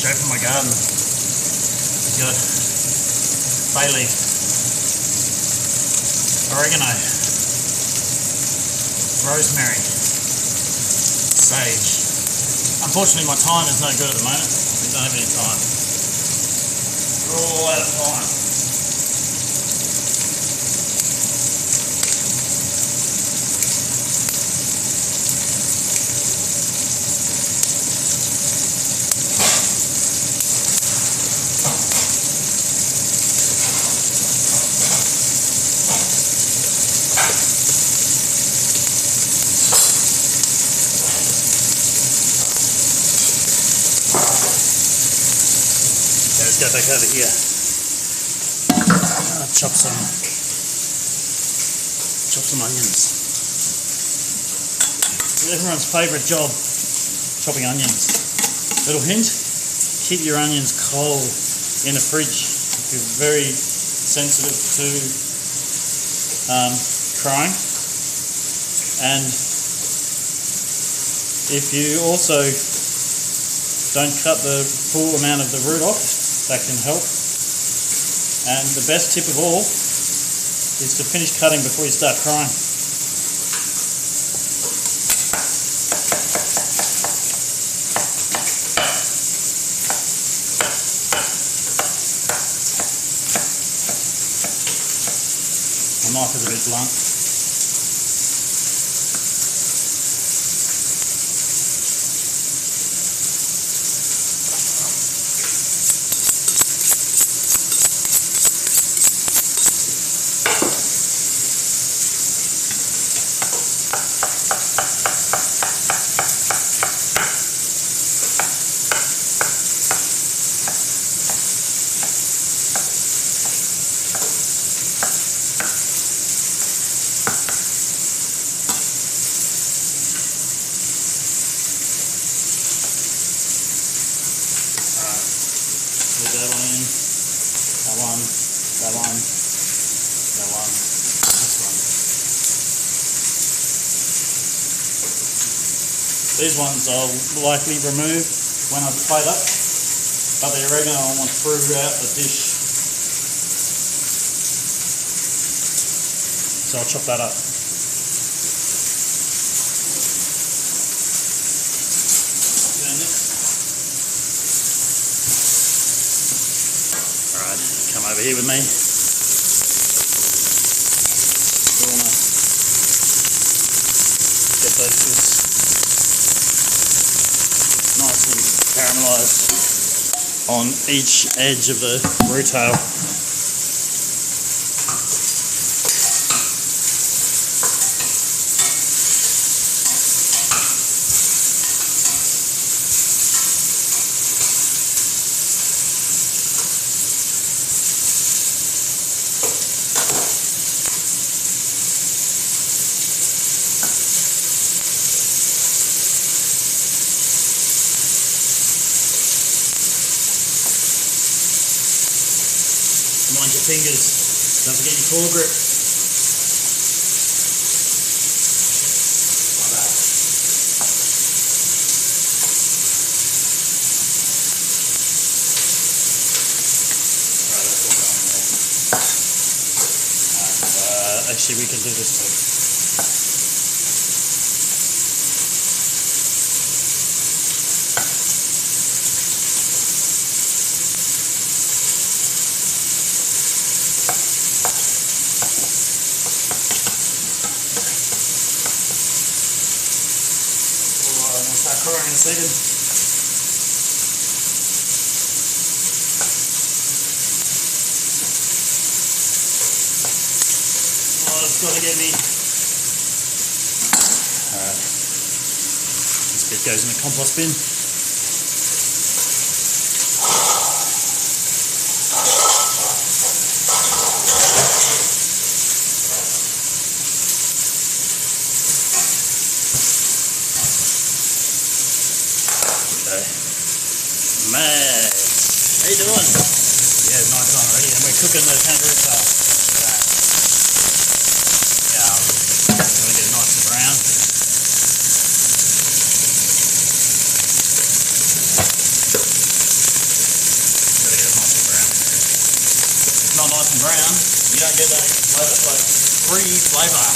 Straight from my garden. Got bay leaf, oregano, rosemary, sage. Unfortunately my time is no good at the moment. We don't have any time. We're all out of time. go back over here. Chop some onions. Everyone's favourite job, chopping onions. Little hint, keep your onions cold in the fridge. If you're very sensitive to crying. And if you also don't cut the full amount of the root off, that can help. And the best tip of all is to finish cutting before you start crying. My knife is a bit blunt. That one, this one. These ones I'll likely remove when I plate up, but the oregano I want throughout the dish. So I'll chop that up. Come over here with me. We want to get those bits nice and caramelised on each edge of the roux tail. Mind your fingers, don't forget your foregrip. Like that. Right, that's all going there. And, actually we can do this too. Crying in a second. Oh, it's got to get me. Alright. This bit goes in the compost bin. Mags, how you doing? Yeah, nice on already, and we're cooking the kangaroo tail. Yeah, I'm going to get it nice and brown. Got to get it nice and brown. If it's not nice and brown, you don't get that free flavour.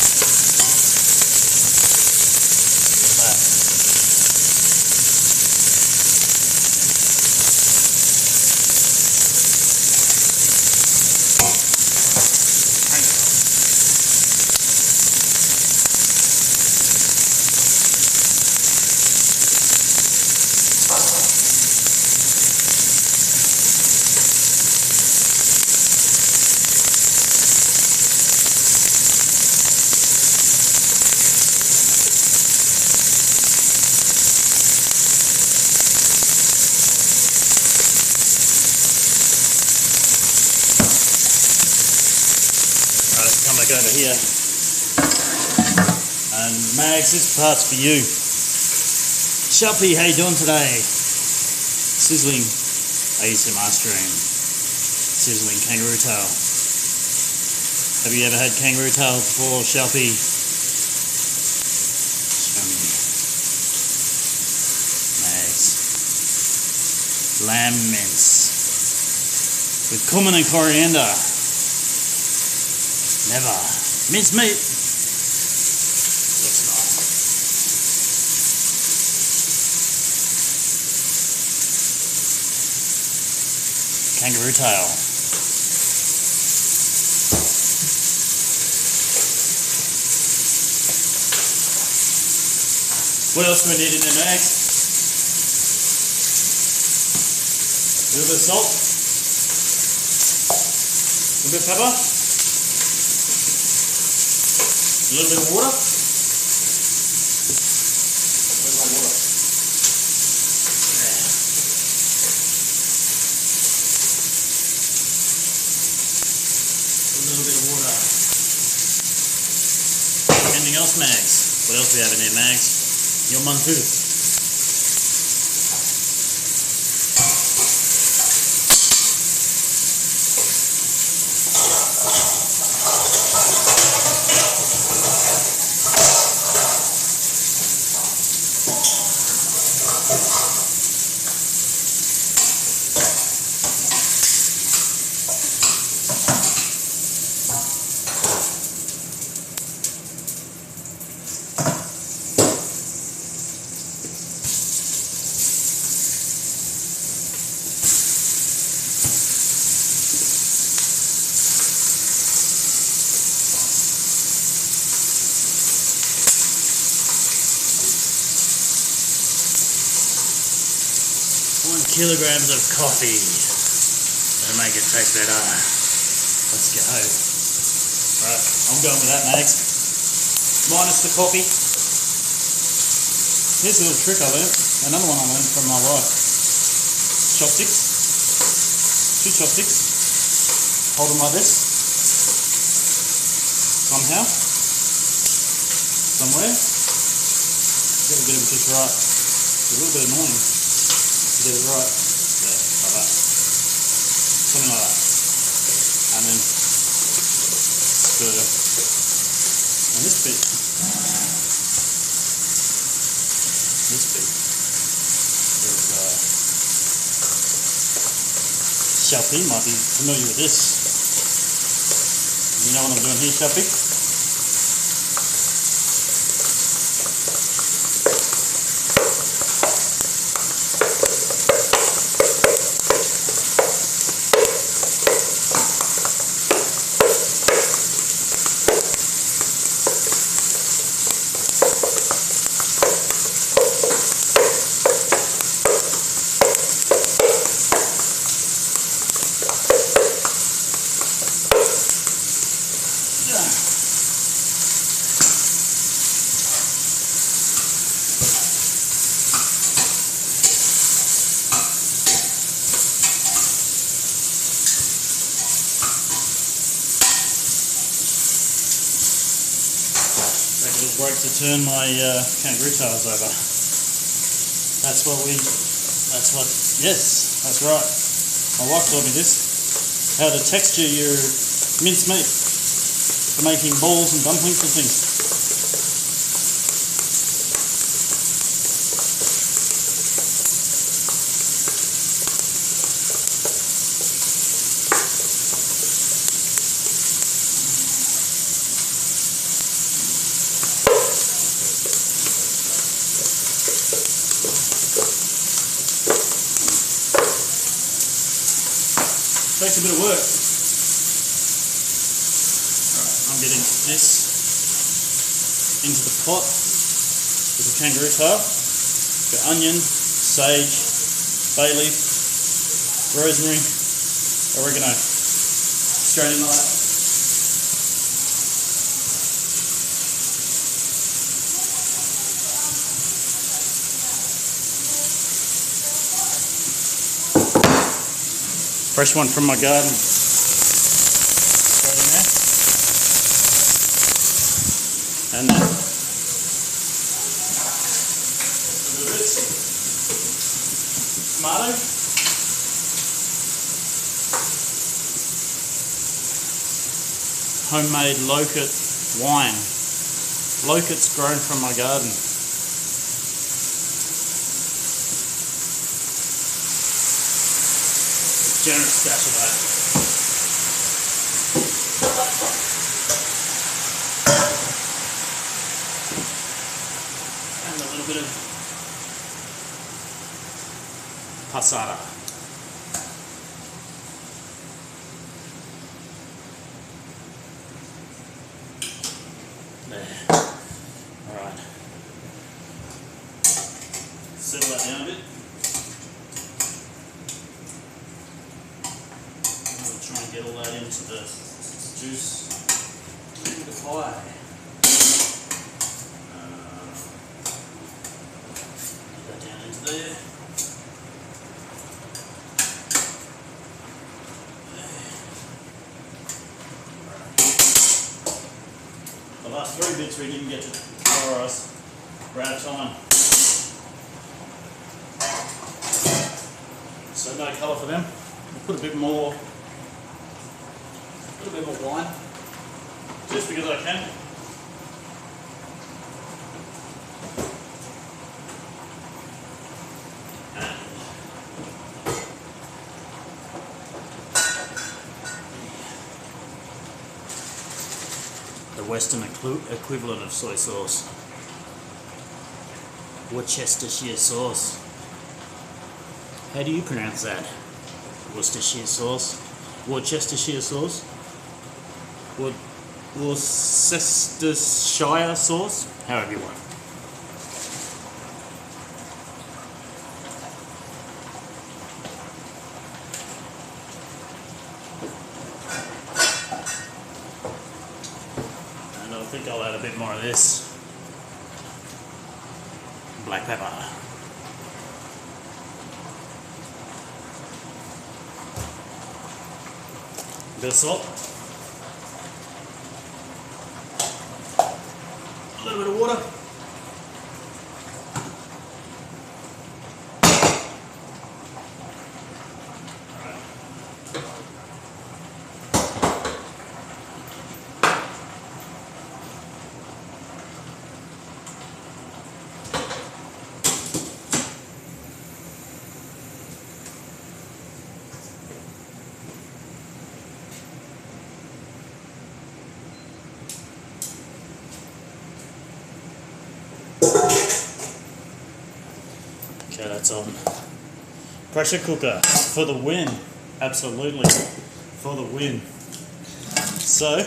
back over here. And Mags, this part's for you. Shuppy, how you doing today? Sizzling ASMR stream. Sizzling kangaroo tail. Have you ever had kangaroo tail before, Shuppy? Mags. Lamb mince. With cumin and coriander. Never. Mince meat. Looks nice. Kangaroo tail. What else do we need in there, Mags? A little bit of salt. A little bit of pepper. A little bit of water. Where's my water? Yeah. A little bit of water. Anything else, Mags? What else do we have in here, Mags? Your Mantu. Kilograms of coffee. That'll make it taste better. Let's go. Right, I'm going with that, Mags. Minus the coffee. Here's a little trick I learned. Another one I learned from my wife. Chopsticks. 2 chopsticks. Hold them like this. Somehow. Somewhere. Gotta get them just right. It's a little bit annoying. Get it right, yeah, like that, something like that, and then stir, and this bit is Shuppy might be familiar with this. You know what I'm doing here, Shuppy? Break to turn my kangaroo tails over. That's right. My wife taught me this. How to texture your minced meat for making balls and dumplings and things. Takes a bit of work. Alright, I'm getting this into the pot with the kangaroo tail. The onion, sage, bay leaf, rosemary, oregano. Straight in like that. Fresh one from my garden. Straight in there. tomato. Homemade loquat wine. Loquats grown from my garden. Generous dash of that. And a little bit of passata. There. Alright. Settle that down a bit. I'm try and get all that into the juice into the pie. Put that down into there. The last three bits we didn't get to colorise. We're out of time. So no colour for them. We'll put a bit more wine, just because I can. And the Western equivalent of soy sauce. Worcestershire sauce. How do you pronounce that? Worcestershire sauce? Worcestershire sauce? Worcestershire sauce? However you want. And I think I'll add a bit more of this. Black pepper. A bit of salt. A little bit of water. Okay, that's on. Pressure cooker for the win. Absolutely. For the win. So,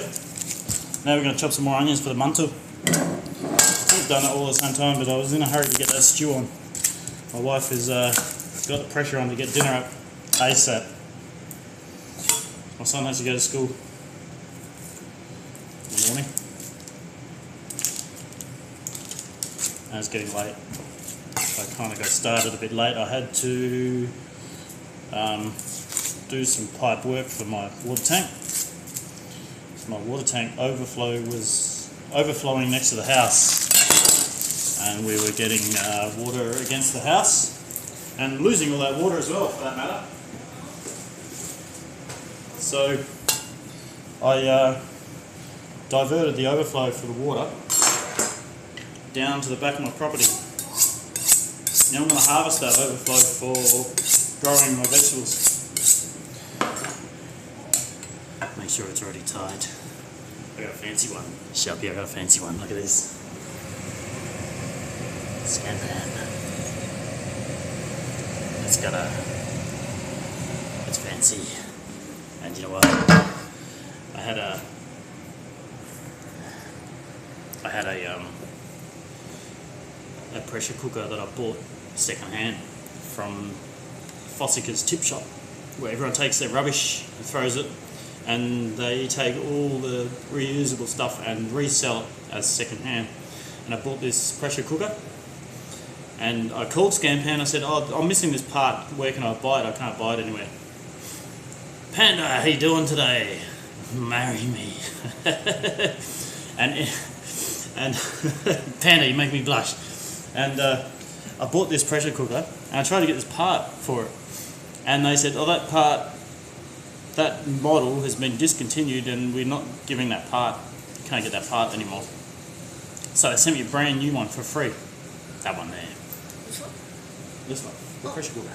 now we're going to chop some more onions for the mantu. I've done it all at the same time, but I was in a hurry to get that stew on. My wife has got the pressure on to get dinner up ASAP. My son has to go to school in the morning. And it's getting late. I kind of got started a bit late. I had to do some pipe work for my water tank. So my water tank was overflowing next to the house, and we were getting water against the house and losing all that water as well, for that matter. So I diverted the overflow for the water down to the back of my property. Now I'm going to harvest that overflow for growing my vegetables. Make sure it's already tied. I got a fancy one. Sharpie, I got a fancy one. Look at this. Scan pan. It's fancy. And you know what? I had a pressure cooker that I bought second hand from Fossica's tip shop, where everyone takes their rubbish and throws it, and they take all the reusable stuff and resell it as second hand. And I bought this pressure cooker, and I called Scampan. I said, "Oh, I'm missing this part. Where can I buy it? I can't buy it anywhere." "Panda, how you doing today? Marry me." and Panda, you make me blush. And I bought this pressure cooker and I tried to get this part for it, and they said, oh, that model has been discontinued and we're not giving that part. You can't get that part anymore. So they sent me a brand new one for free. That one there. Which one? This one, the pressure cooker.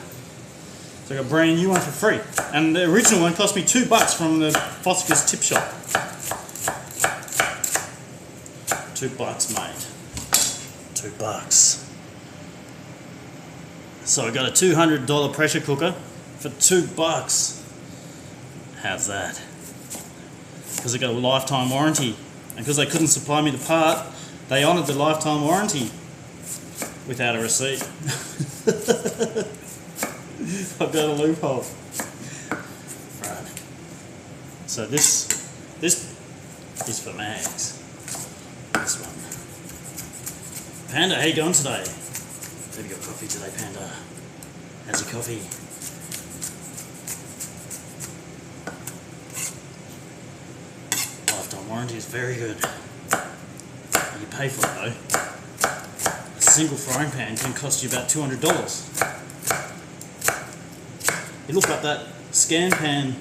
So I got a brand new one for free, and the original one cost me $2 from the Foster's tip shop. $2, mate. $2. So I got a $200 pressure cooker for $2. How's that? Because I got a lifetime warranty, and because they couldn't supply me the part, they honoured the lifetime warranty without a receipt. I've got a loophole. Right. So this is for Mags. This one. Panda, how you going today? Have you got coffee today, Panda? How's your coffee? Lifetime warranty is very good. You pay for it though. A single frying pan can cost you about $200. You look up that scan pan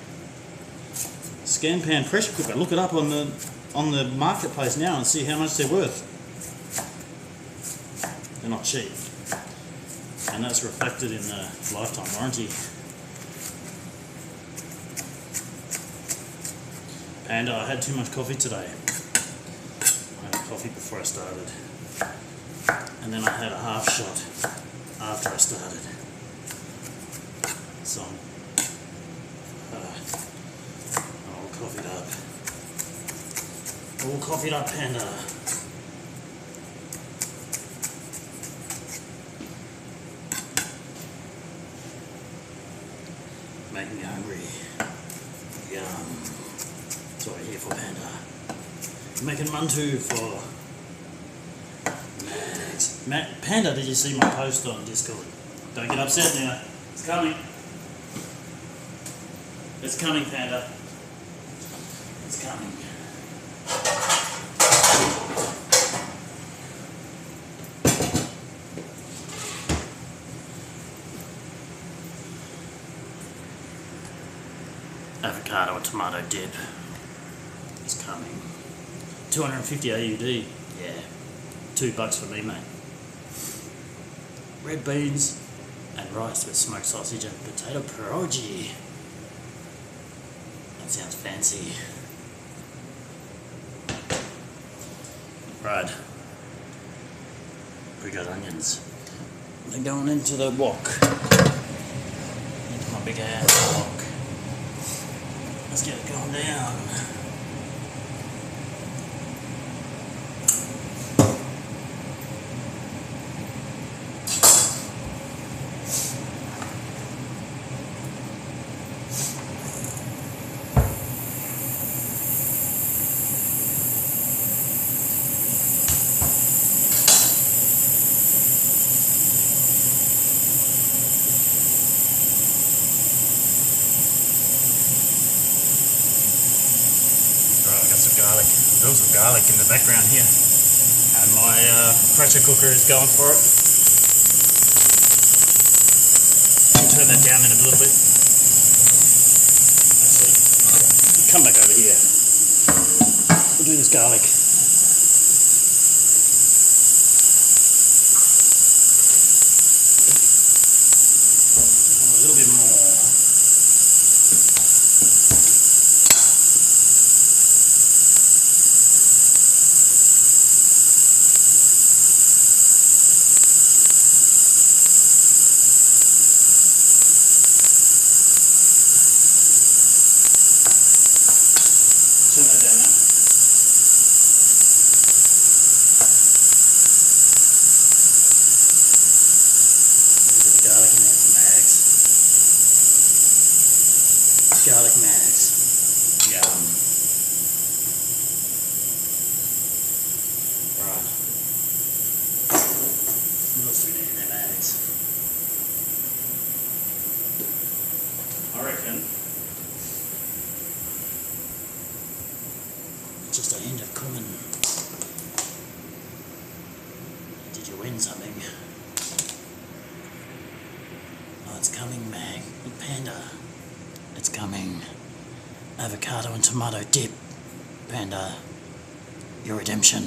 pressure cooker. Look it up on the marketplace now and see how much they're worth. They're not cheap, and that's reflected in the lifetime warranty. Panda, I had too much coffee today. I had coffee before I started, and then I had a half shot after I started. So I'm all coffeed up. All coffeed up, Panda. Making me hungry. Yum. That's what we're here for, Panda. Making Mantu for Mags. Panda, did you see my post on Discord? Don't get upset now. It's coming. It's coming, Panda. It's coming. Avocado or tomato dip. It's coming. 250 AUD. Yeah. $2 for me, mate. Red beans and rice with smoked sausage and potato pierogi. That sounds fancy. Right. We got onions. They're going into the wok. Into my big ass wok. Let's get it going down. Garlic. There's also garlic in the background here, and my pressure cooker is going for it. I'll turn that down in a little bit. Actually, come back over here. We'll do this garlic. A little bit more. Turn that down now. and it's coming. Avocado and tomato dip, and your redemption.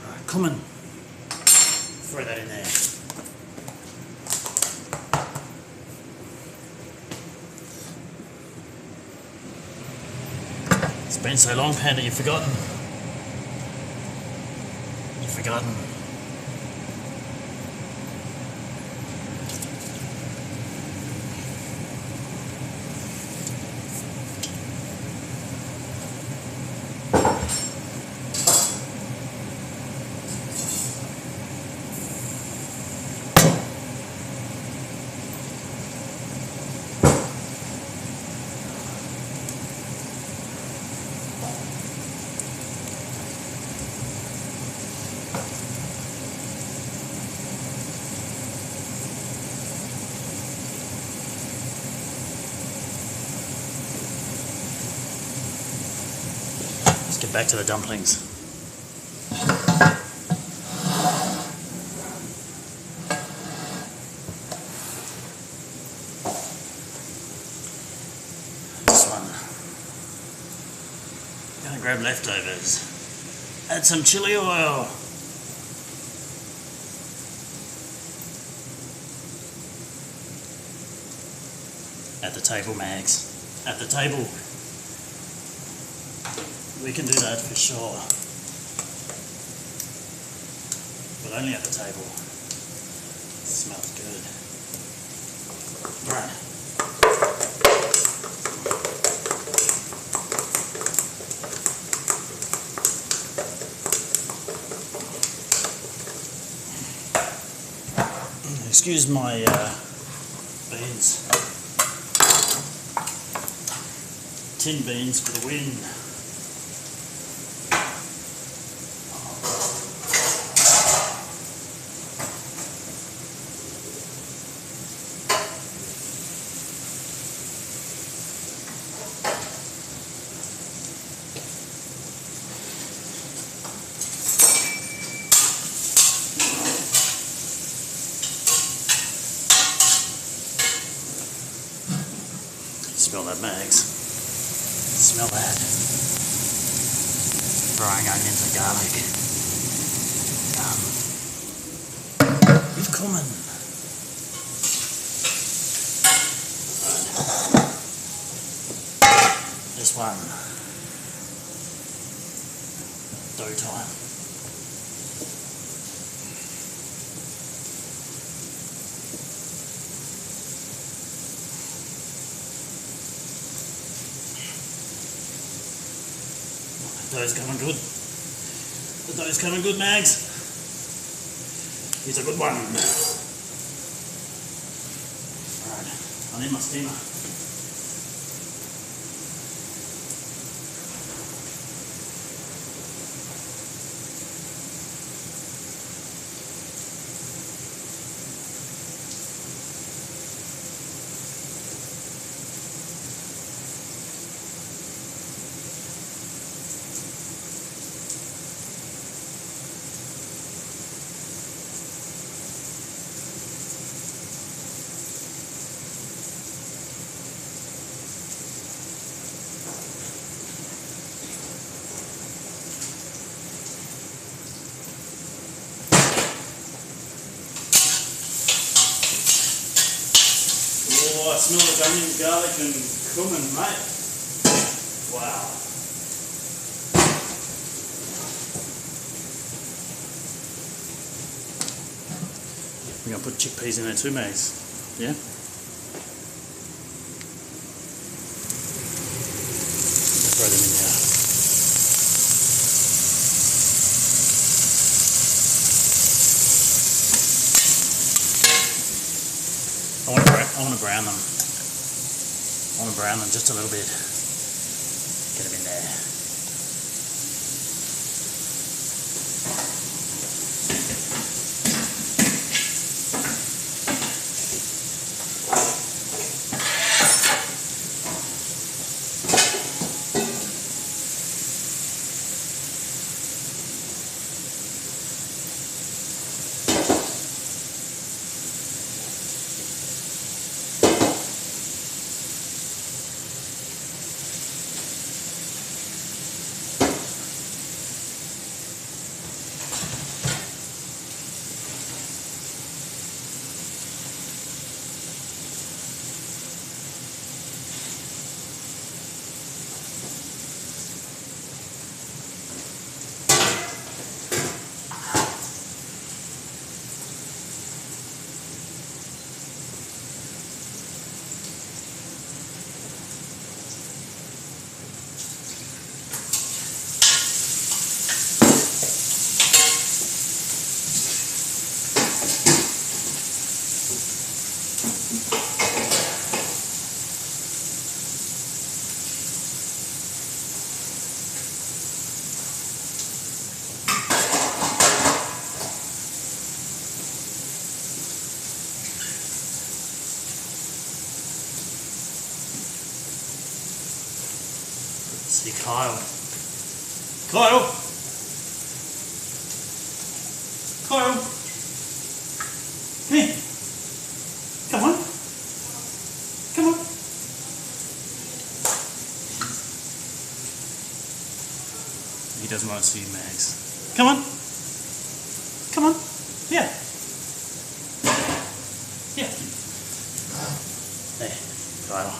Right, cumin. Throw that in there. It's been so long, Panda, you've forgotten. You've forgotten. Let's get back to the dumplings. This one. Gonna grab leftovers. Add some chili oil. At the table, Mags. At the table. We can do that for sure. But only at the table. It smells good. Right. Excuse my beans. Tin beans for the win. Smell that, Mags. Smell that. Frying onions and garlic. With cumin. Right. This one. Dough time. The dough's coming good. The dough's coming good, Mags. Here's a good one. Alright, I need my steamer. Oh, I smell the onion, garlic and cumin, mate. Wow. We're going to put chickpeas in there too, Mags. Yeah? Throw them in there. I want to brown them. I want to brown them just a little bit. Get them in there. See Kyle. Kyle! Kyle! Come here. Come on. Come on. He doesn't want to see you, Mags. Come on. Come on. Yeah. Yeah. There, Kyle.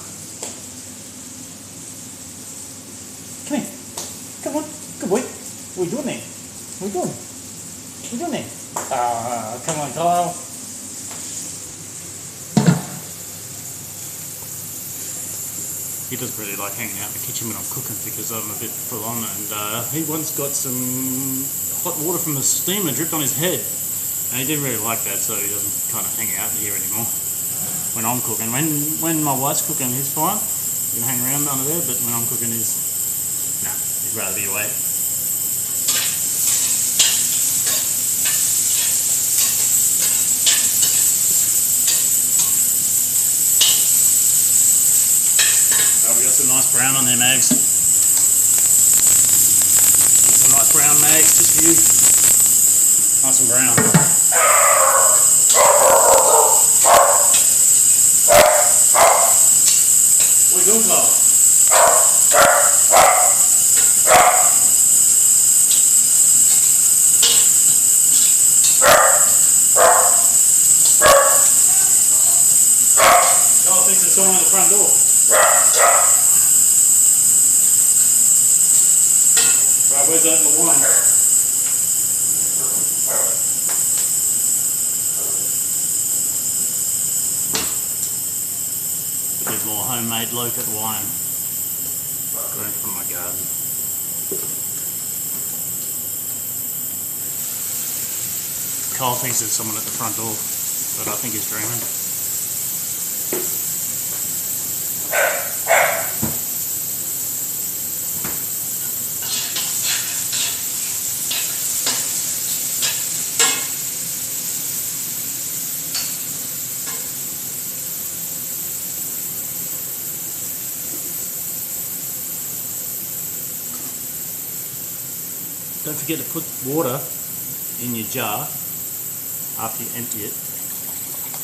Come here. Come on. Good boy. What are you doing there? What are you doing? What are you doing there? Ah, come on, Kyle. He doesn't really like hanging out in the kitchen when I'm cooking because I'm a bit full on, and he once got some hot water from the steamer dripped on his head, and he didn't really like that, so he doesn't kind of hang out here anymore when I'm cooking. When my wife's cooking, he's fine. He can hang around under there, but when I'm cooking, he'd rather be away. We got some nice brown on there, Mags. Some nice brown, Mags, just for you. Nice and brown. What are you doing, Carl? Carl thinks there's someone at the front door. Right, where's that in the wine? A bit more homemade local wine. Grown from my garden. Kyle thinks there's someone at the front door, but I think he's dreaming. Don't forget to put water in your jar after you empty it,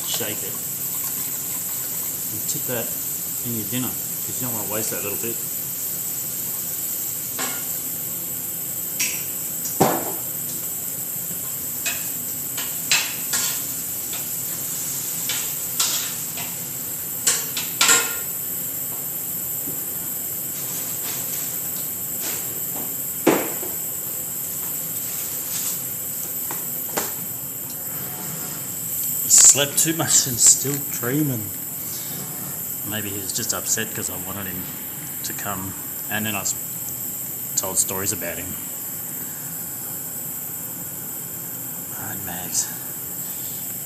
shake it, and tip that in your dinner because you don't want to waste that little bit. He slept too much and still dreaming. Maybe he was just upset because I wanted him to come, and then I told stories about him. Alright, Mags.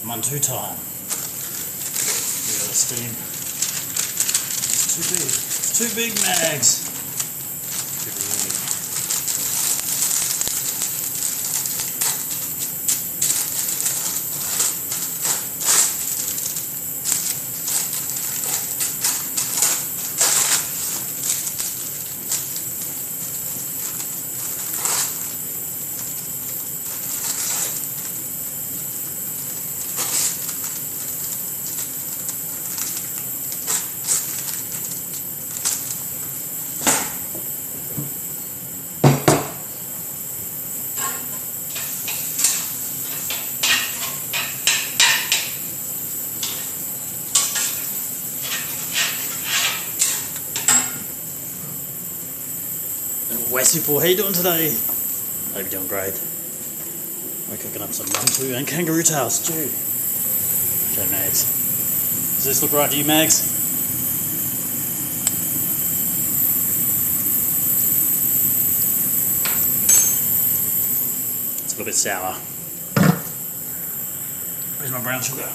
Mantu time. We got a steam. It's too big. It's too big, Mags. Too big. Wesley Paul, how you doing today? Hope you're doing great. We're cooking up some Mantu and kangaroo tail stew. Okay, Mags. Does this look right to you, Mags? It's a little bit sour. Where's my brown sugar?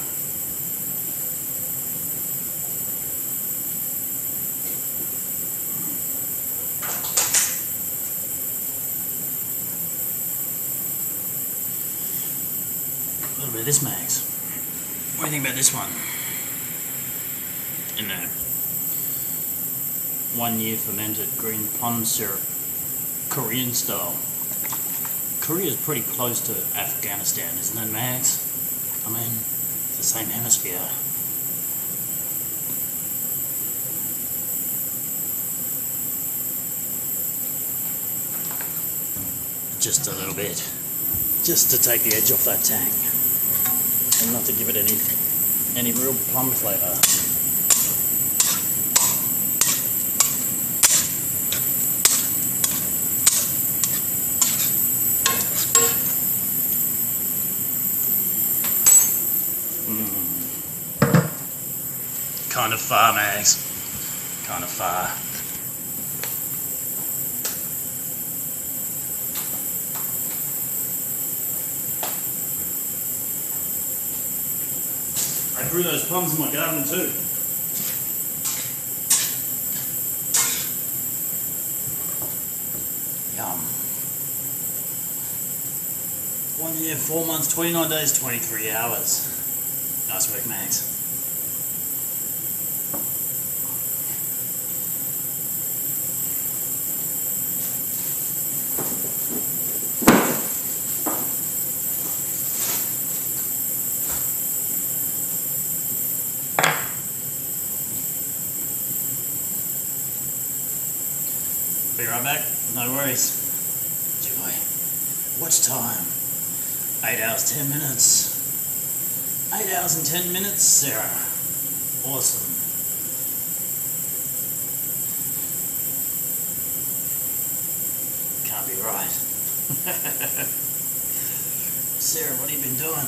A little bit of this, Mags. What do you think about this one? In there. 1 year fermented green plum syrup, Korean style. Korea is pretty close to Afghanistan, isn't it, Max? I mean, it's the same hemisphere. Just a little bit, just to take the edge off that tang, and not to give it any real plum flavour. Kind of far, Mags. Kind of far. I grew those plums in my garden too. Yum. 1 year, 4 months, 29 days, 23 hours. Nice work, Max. Be right back, no worries. Joy. Watch time. 8 hours, 10 minutes. 8 hours and 10 minutes, Sarah. Awesome. Can't be right. Sarah, what have you been doing?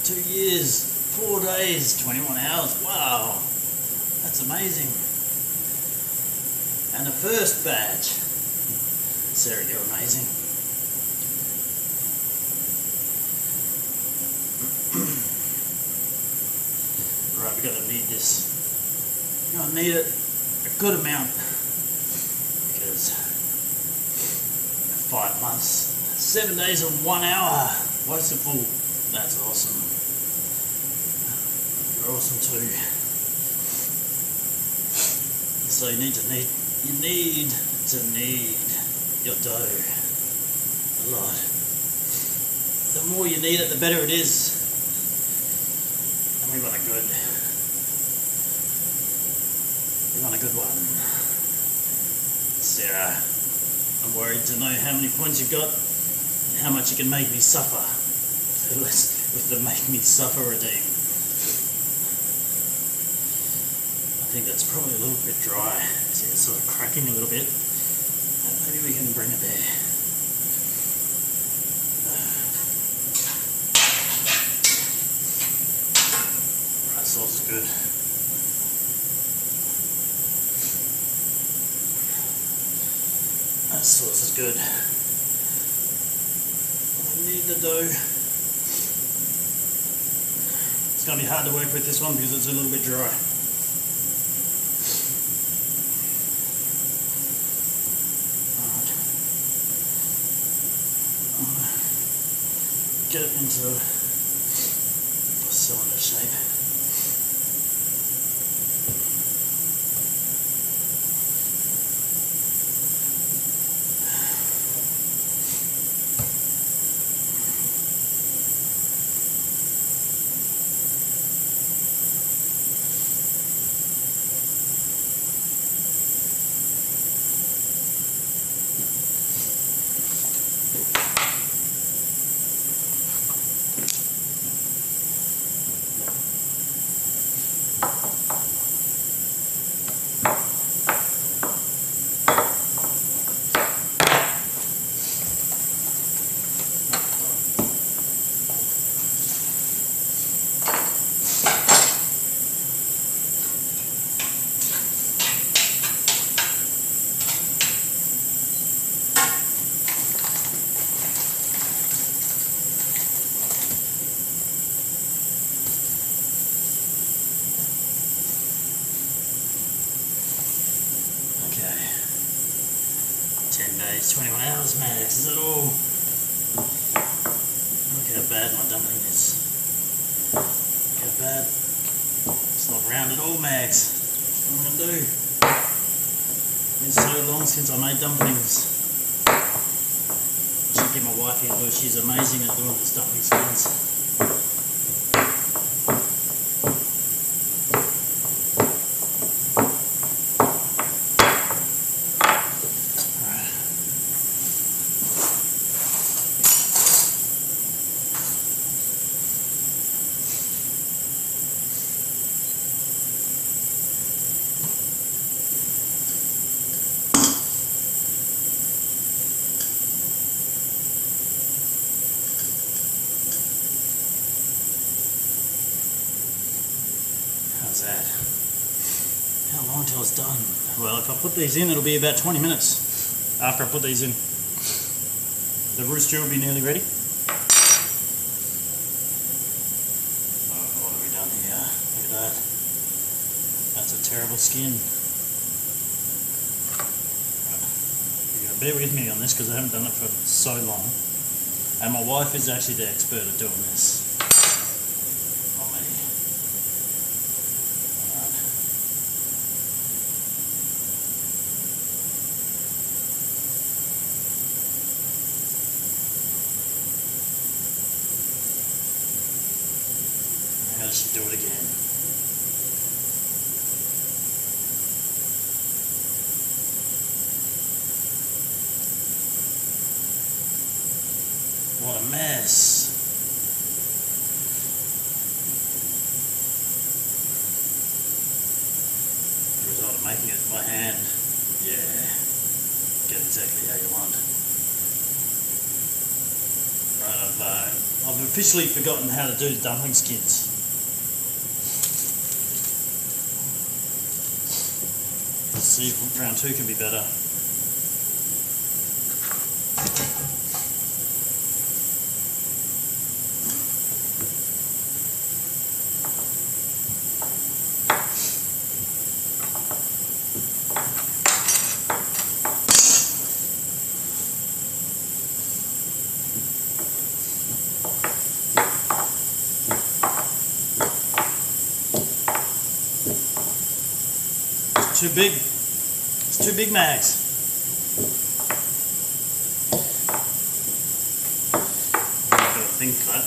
2 years, 4 days, 21 hours. Wow. That's amazing. And the first batch. Sarah, you're amazing. Right, we're gonna need this. We're gonna need it a good amount because 5 months, 7 days and 1 hour. Wasteful. That's awesome. You're awesome too. So you need to knead your dough a lot. The more you knead it, the better it is. And we want a good one. Sarah, I'm worried to know how many points you've got and how much you can make me suffer with the make me suffer redeem. I think that's probably a little bit dry. See, it's sort of cracking a little bit. Maybe we can bring it there. Right, sauce is good. That sauce is good. I need the dough. It's going to be hard to work with this one because it's a little bit dry. Get it into a cylinder shape. Okay. 10 days, 21 hours max, is that all? Look how bad my dumpling is. Look how bad. It's not round at all, Max. What am I going to do? It's been so long since I made dumplings. I should get my wife here to do it. She's amazing at doing this dumpling skins. How's that? How long till it's done? Well, if I put these in, it'll be about 20 minutes after I put these in. The roast stew will be nearly ready. Oh, what have we done here? Look at that. That's a terrible skin. Right. You gotta bear with me on this because I haven't done it for so long. And my wife is actually the expert at doing this. How does she do it again? What a mess. The result of making it by hand. Yeah. Get exactly how you want. Right, I've officially forgotten how to do the dumpling skins. Let's see if round 2 can be better. Too big. It's too big, Mags. I've got a thin cut.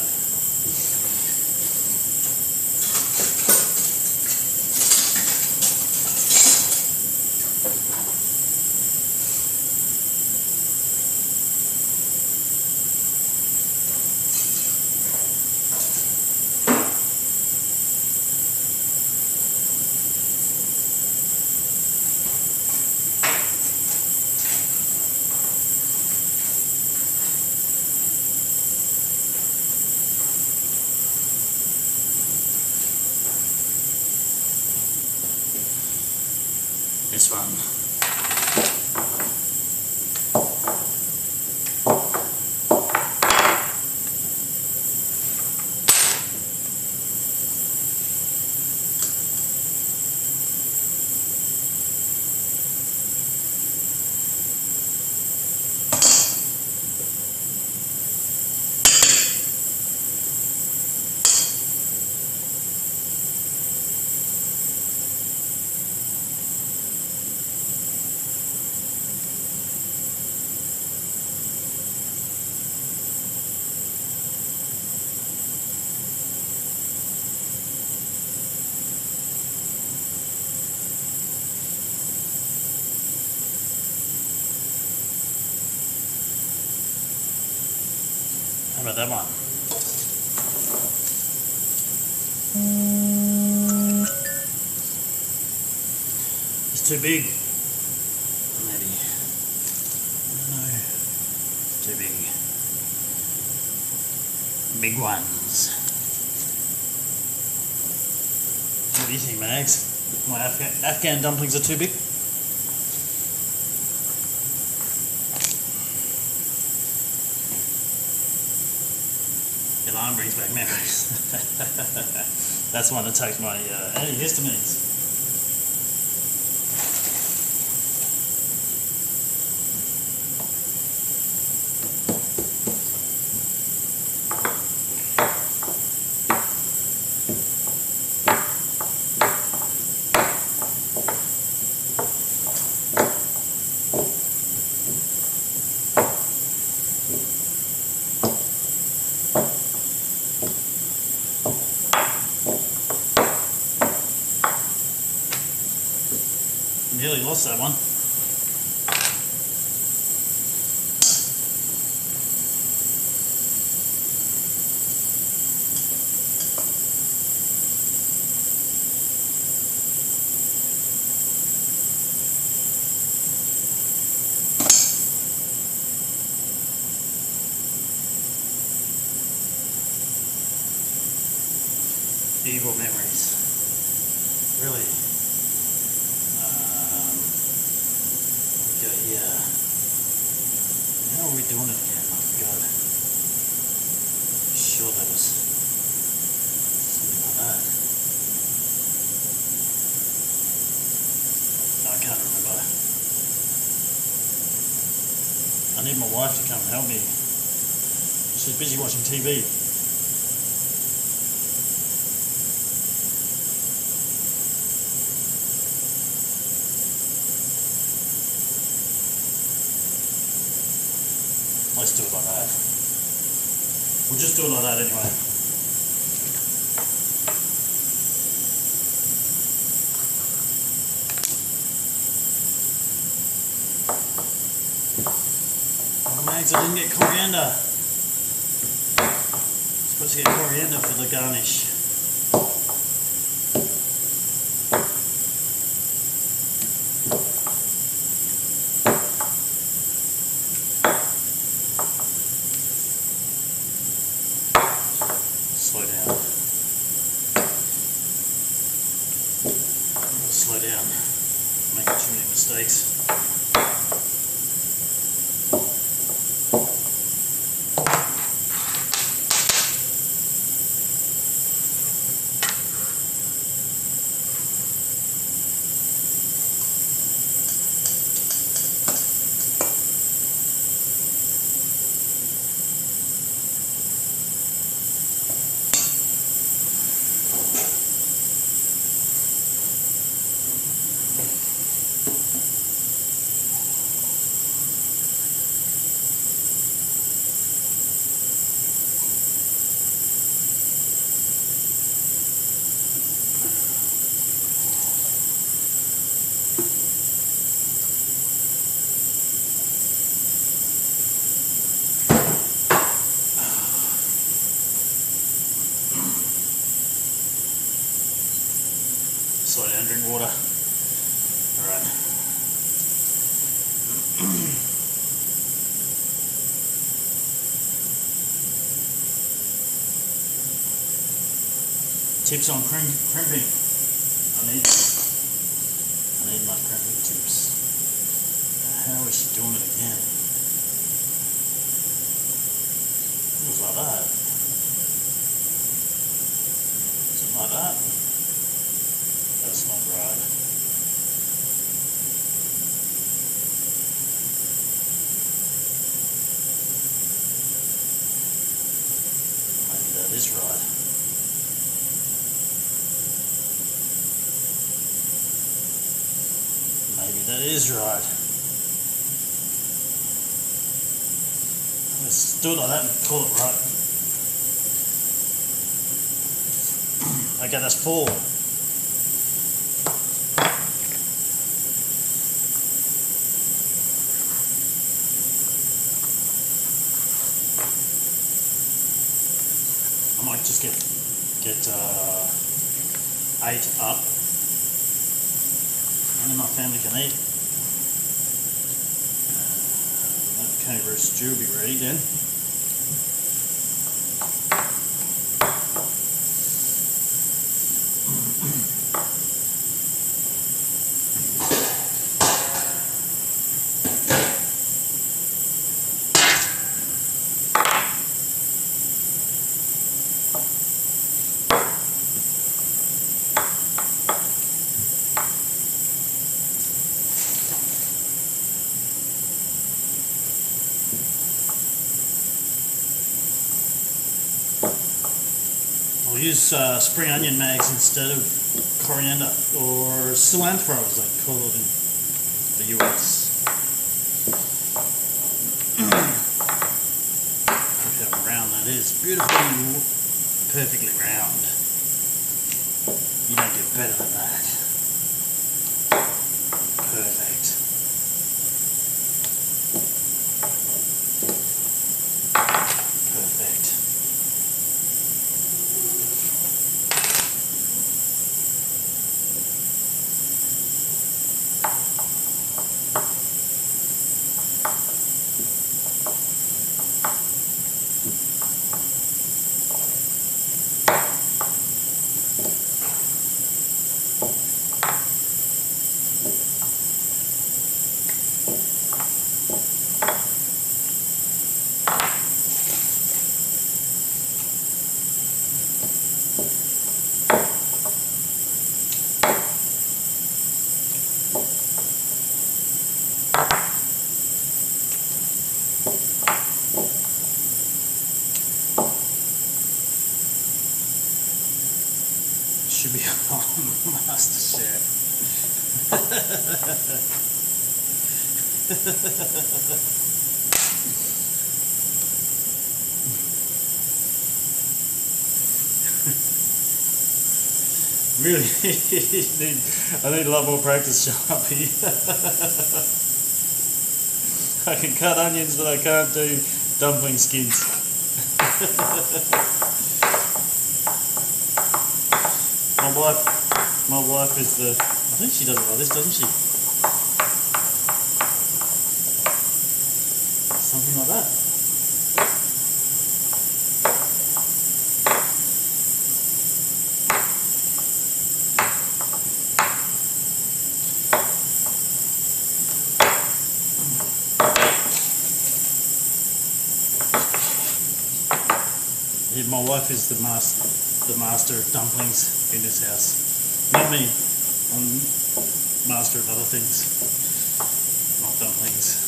This one. How about that one? It's too big. Maybe. I don't know. It's too big. Big ones. What do you think, Mags? My Afghan dumplings are too big? Alarm brings back memories. That's one that takes my antihistamines. lost that one. Evil memories. Really. Go here. How are we doing it again? I forgot. Sure that was something like that. No, I can't remember. I need my wife to come and help me. She's busy watching TV. Let's do it like that. We'll just do it like that anyway. Oh, Mags, I didn't get coriander. I'm supposed to get coriander for the garnish. Slow down. Slow down. Making too many mistakes. Slow down, drink water. Alright. Tips on crimping. I need my crimping tips. How is she doing it again? It was like that. Something like that. That's not right. Maybe that is right. Maybe that is right. Let's do it like that and call it right. Okay, that's 4. I might just get 8 up, and then my family can eat. That kangaroo stew will be ready then. We'll use spring onion mags instead of coriander, or cilantro as they call it in the US. Look how round that is. Beautifully, perfectly round. You don't get better than that. Perfect. Should be on MasterChef. Really, I need a lot more practice, Sharpie. I can cut onions, but I can't do dumpling skins. My wife is the, I think she does it like this, doesn't she? Something like that. Yeah, my wife is the master of dumplings in this house. Not me. I'm master of other things, not dumplings.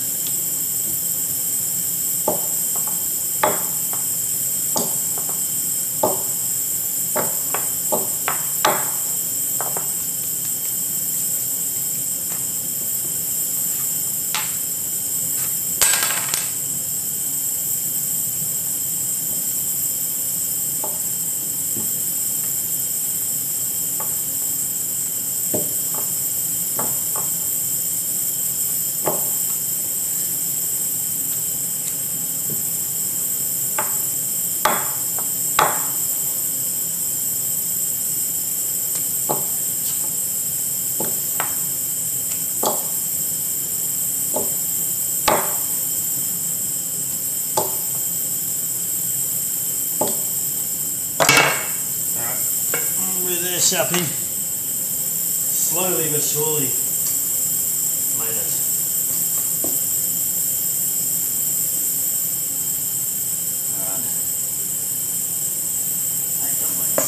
We're there, Sharpie. Slowly but surely made it. Alright. 8 dumplings.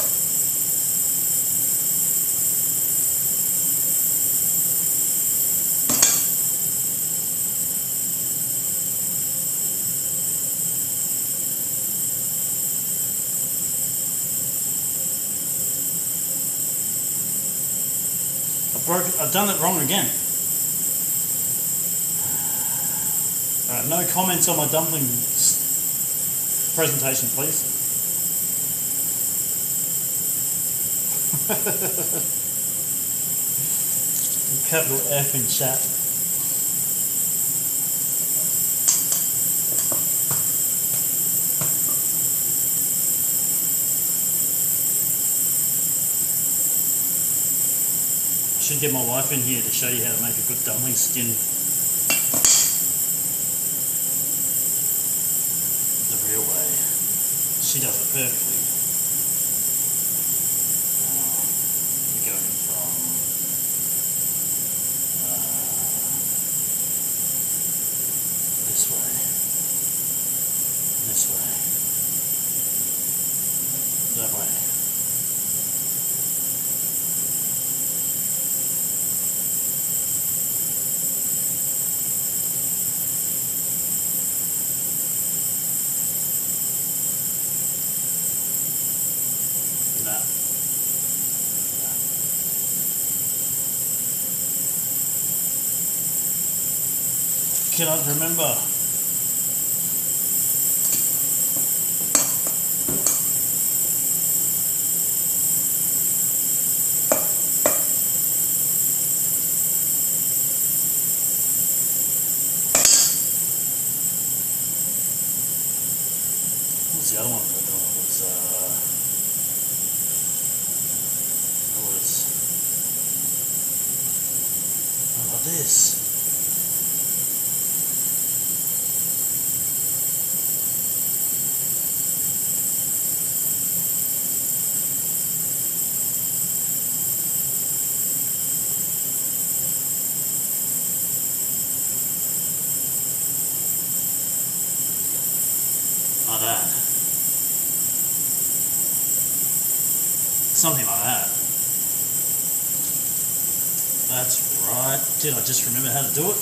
I've done it wrong again. Alright, no comments on my dumpling presentation, please. Capital F in chat. I should get my wife in here to show you how to make a good dumpling skin the real way. She does it perfectly. You're going from this way, that way. Cannot remember. What was the other one that I did? Like this. Like that. Something like that. That's right. Did I just remember how to do it?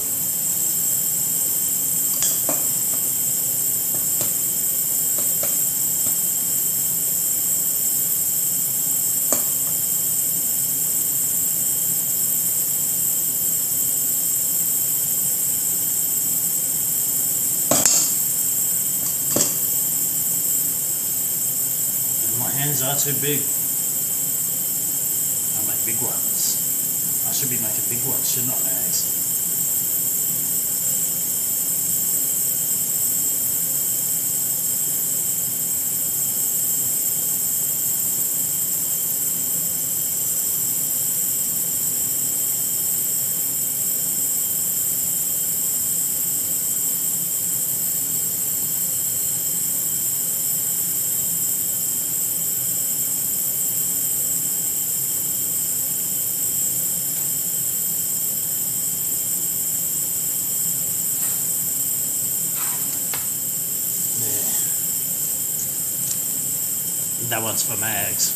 My hands are too big. I make big ones. I should be making big ones, shouldn't I, Mags? That one's for Mags.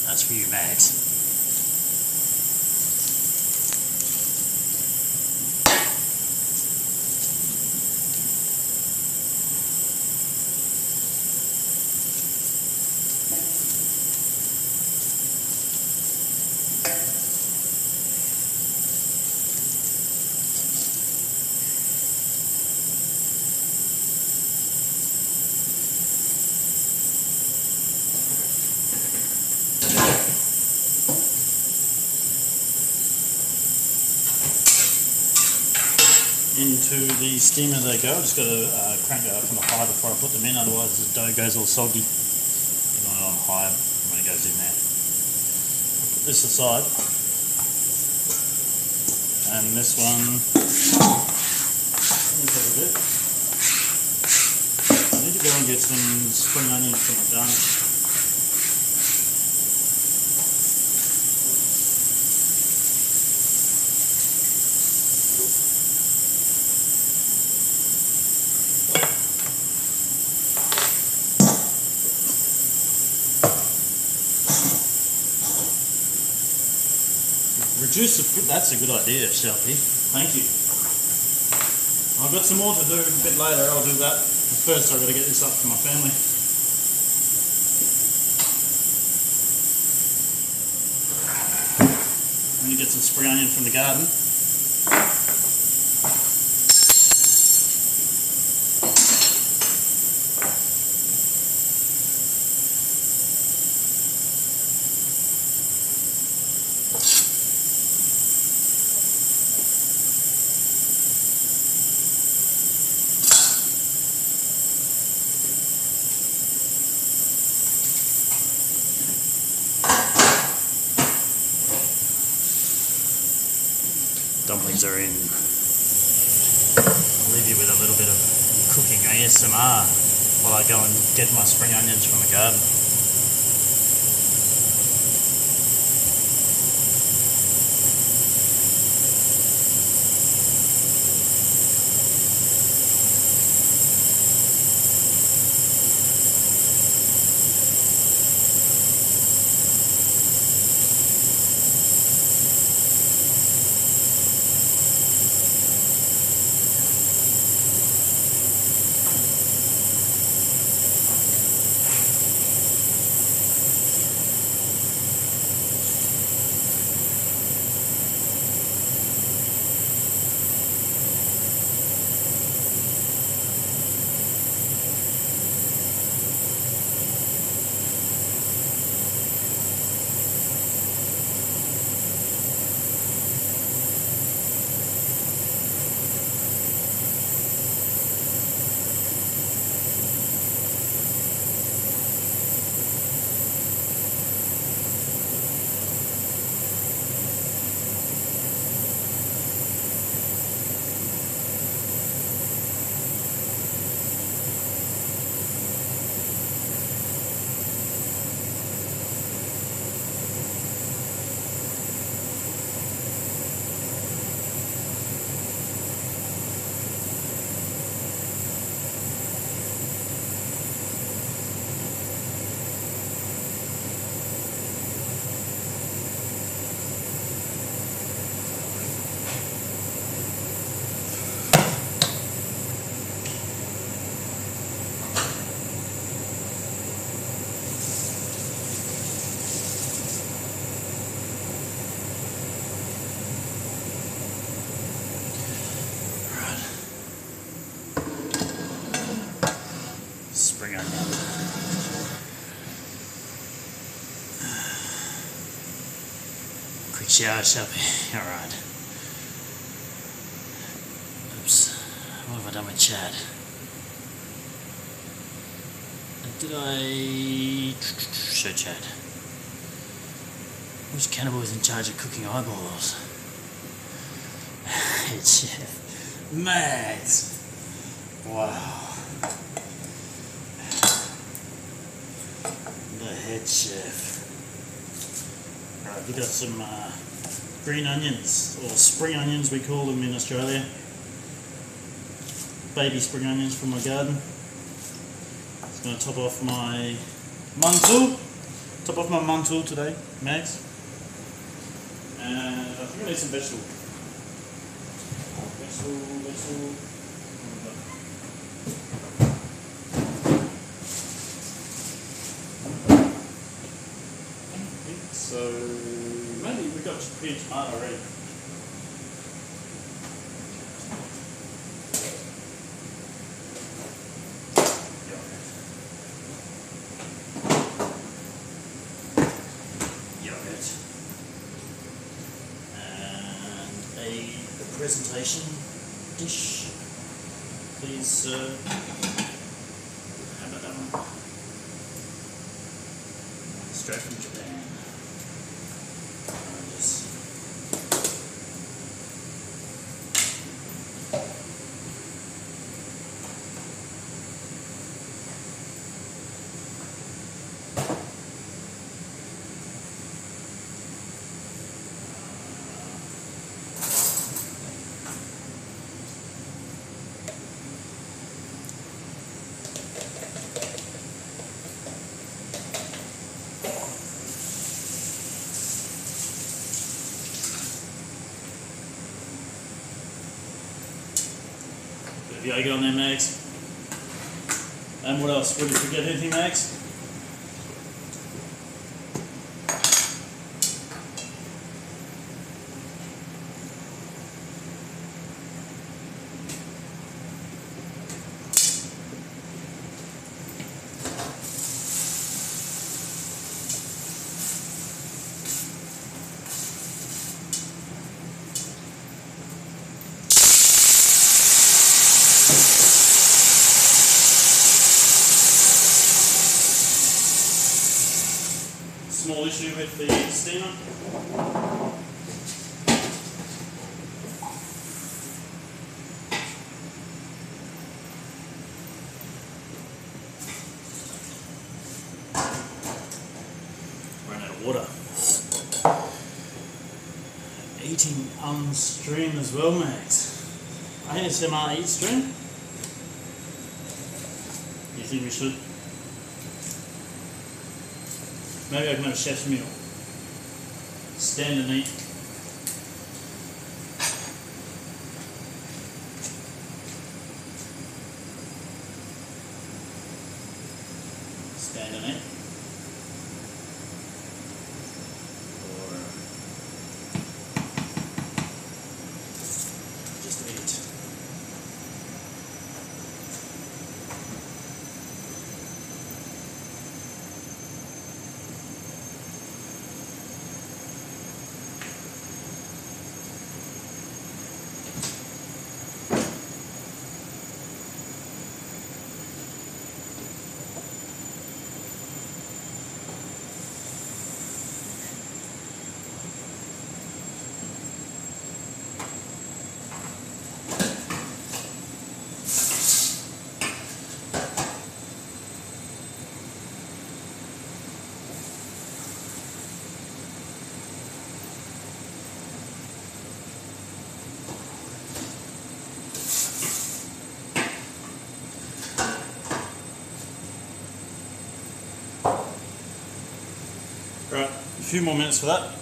That's for you, Mags. Into the steamer they go. I've just got to crank it up on the high before I put them in, otherwise the dough goes all soggy. You want it on high when it goes in there. Put this aside. And this one, I need to go and get some spring onions for my garnish. Reduce the fruit, that's a good idea, Shelby. Thank you. I've got some more to do a bit later, I'll do that. But first I've got to get this up for my family. I'm going to get some spring onion from the garden. Dumplings are in. I'll leave you with a little bit of cooking ASMR while I go and get my spring onions from the garden. spring onion. Quick shower, Sharpie. Alright. Oops. What have I done with Chad? Did I show Chad? Which cannibal is in charge of cooking eyeballs? Head chef. Mags! Wow. The head chef. Alright, we got some green onions, or spring onions we call them in Australia. Baby spring onions from my garden. Just going to top off my Mantu. Top off my Mantu today, Mags. And I think I need some vegetable. Vegetable. So maybe we got pretty tomato already. Yogurt. And a presentation dish. Please, sir. How about that one? Straight from Japan. Bit of yogurt on there, Mags. And what else? Would you forget anything, Mags? Small issue with the steamer. Ran out of water. Eating on stream as well, Max. ASMR eat stream? You think we should? Maybe I can have a chef's meal. Stand and eat. Stand and eat. Or just eat. Right, a few more minutes for that,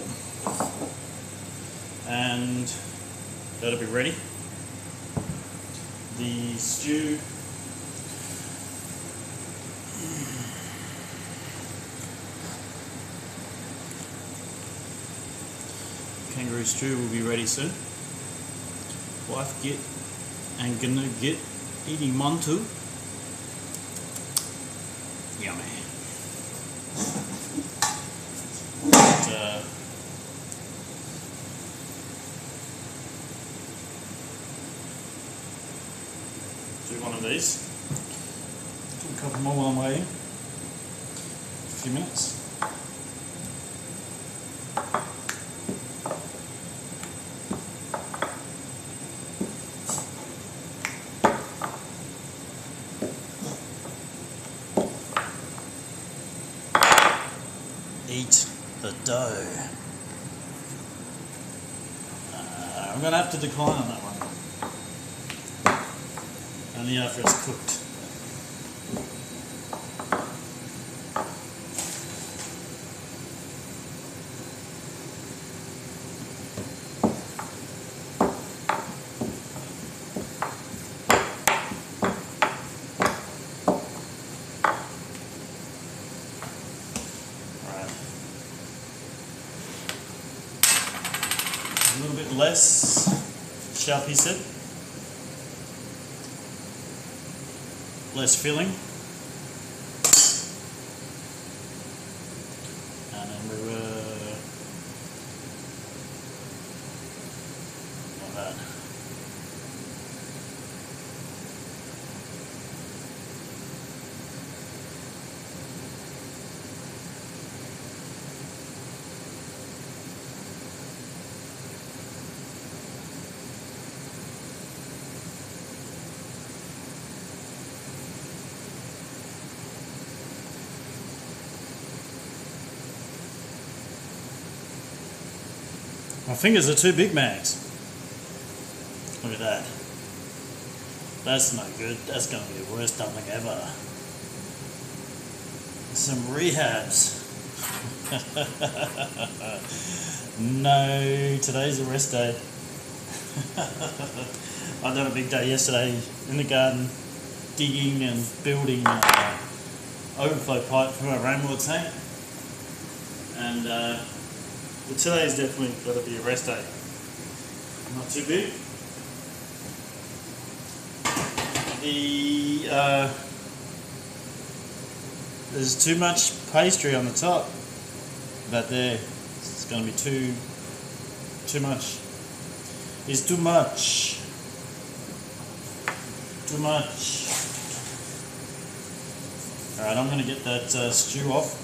and that'll be ready. The stew, kangaroo stew will be ready soon. Wife and gonna get eating Mantu. yummy. But, do one of these. Do a couple more while I'm waiting. A few minutes. Eat the dough. I'm going to have to decline on that one. Only after it's cooked. A little bit less sharp, he said. Less filling. And then we were like that. My fingers are too big, Mags. Look at that. That's no good. That's going to be the worst dumpling ever. Some rehabs. No, today's a rest day. I've done a big day yesterday in the garden, digging and building overflow pipe for my rainwater tank. And but today's definitely got to be a rest day. Not too big. There's too much pastry on the top. That there, it's going to be too much. It's too much. Too much. All right, I'm going to get that stew off.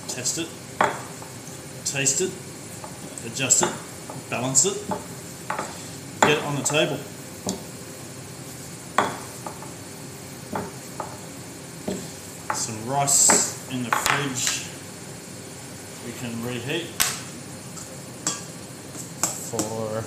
Test it, taste it, adjust it, balance it, get it on the table. Some rice in the fridge we can reheat for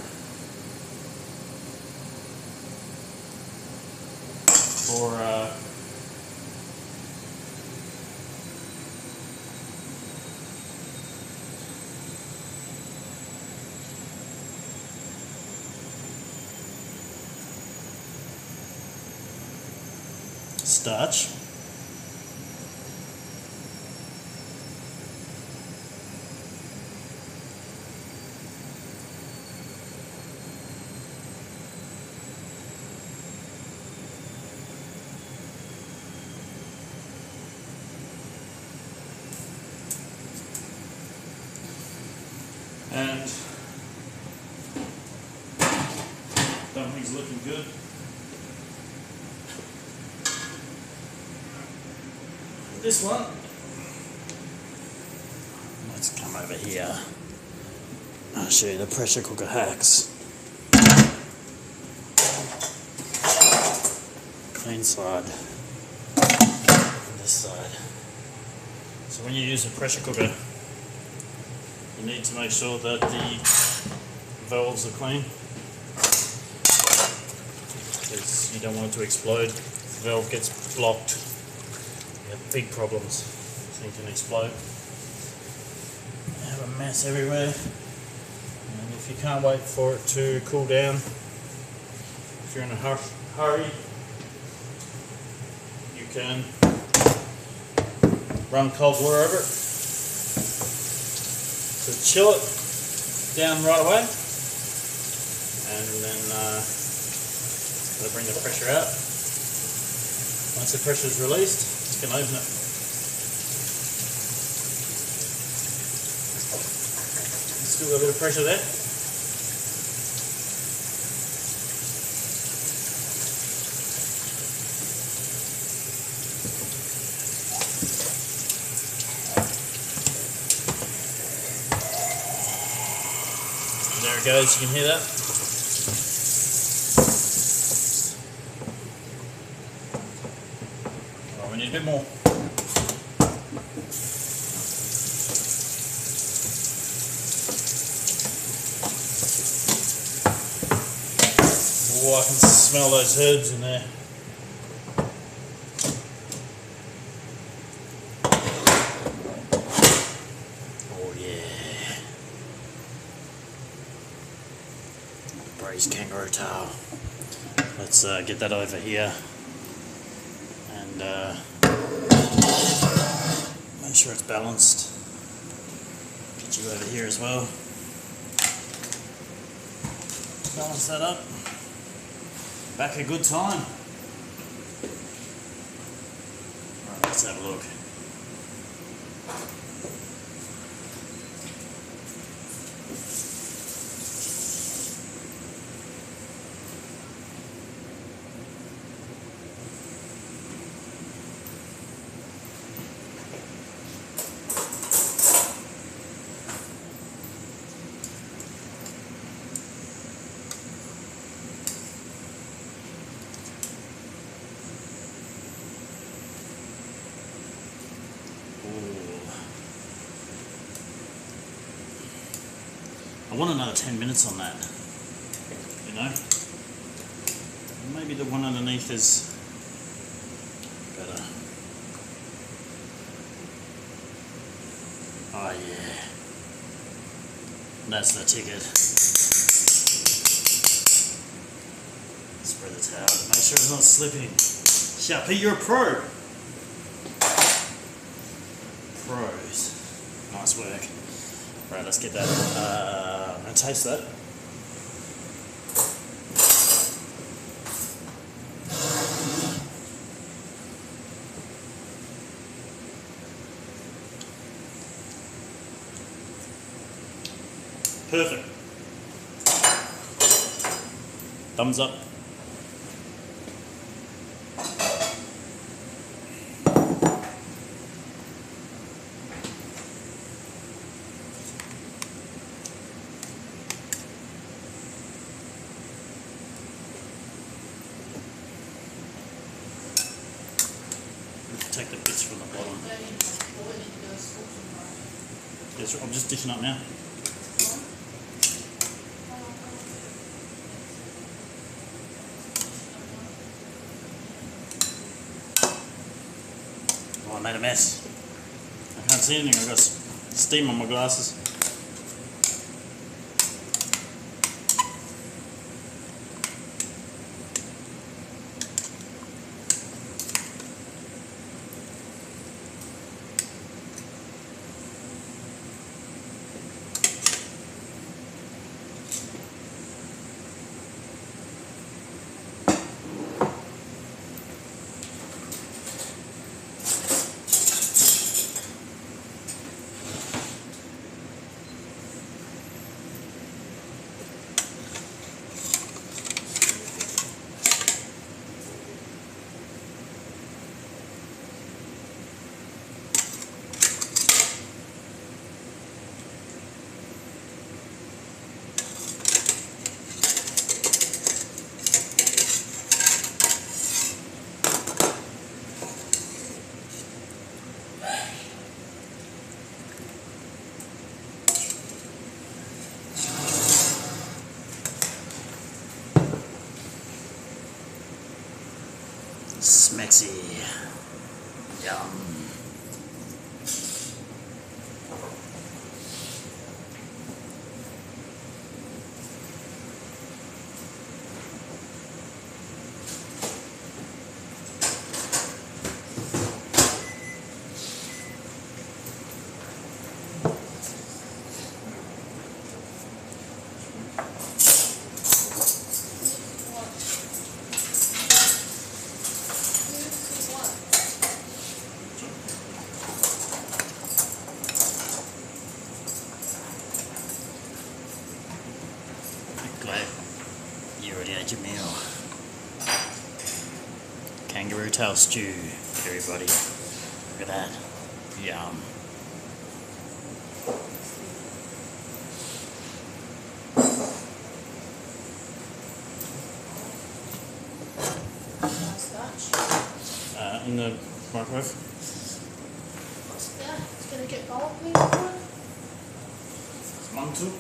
starch. And dumplings looking good. This one, let's come over here. I'll show you the pressure cooker hacks. Clean side, and this side. So when you use a pressure cooker, you need to make sure that the valves are clean, because you don't want it to explode. If the valve gets blocked, you have big problems. This thing can explode. You have a mess everywhere, and if you can't wait for it to cool down, if you're in a hurry, you can run cold water over it to chill it down right away, and then it'll bring the pressure out. Once the pressure is released, you can open it. Still got a bit of pressure there. There it goes, you can hear that. Oh, we need a bit more. Oh, I can smell those herbs in there. Oh yeah. Braised kangaroo tail. Let's get that over here and make sure it's balanced. Get you over here as well. Balance that up. Back a good time. Right, let's have a look. I want another 10 minutes on that, you know. Maybe the one underneath is better. Oh yeah, that's the ticket. Spread the towel to make sure it's not slipping. Sharpie, you're a pro. Pros. Nice work. Right, let's get that. I'm going to taste that. Perfect. Thumbs up. Take the bits from the bottom. Yes, I'm just dishing up now. Oh, I made a mess. I can't see anything, I've got steam on my glasses. Smexy. Yum. Kangaroo tail stew, everybody. Look at that. Yum. In the microwave. Yeah, it's gonna get cold, please. Mantu.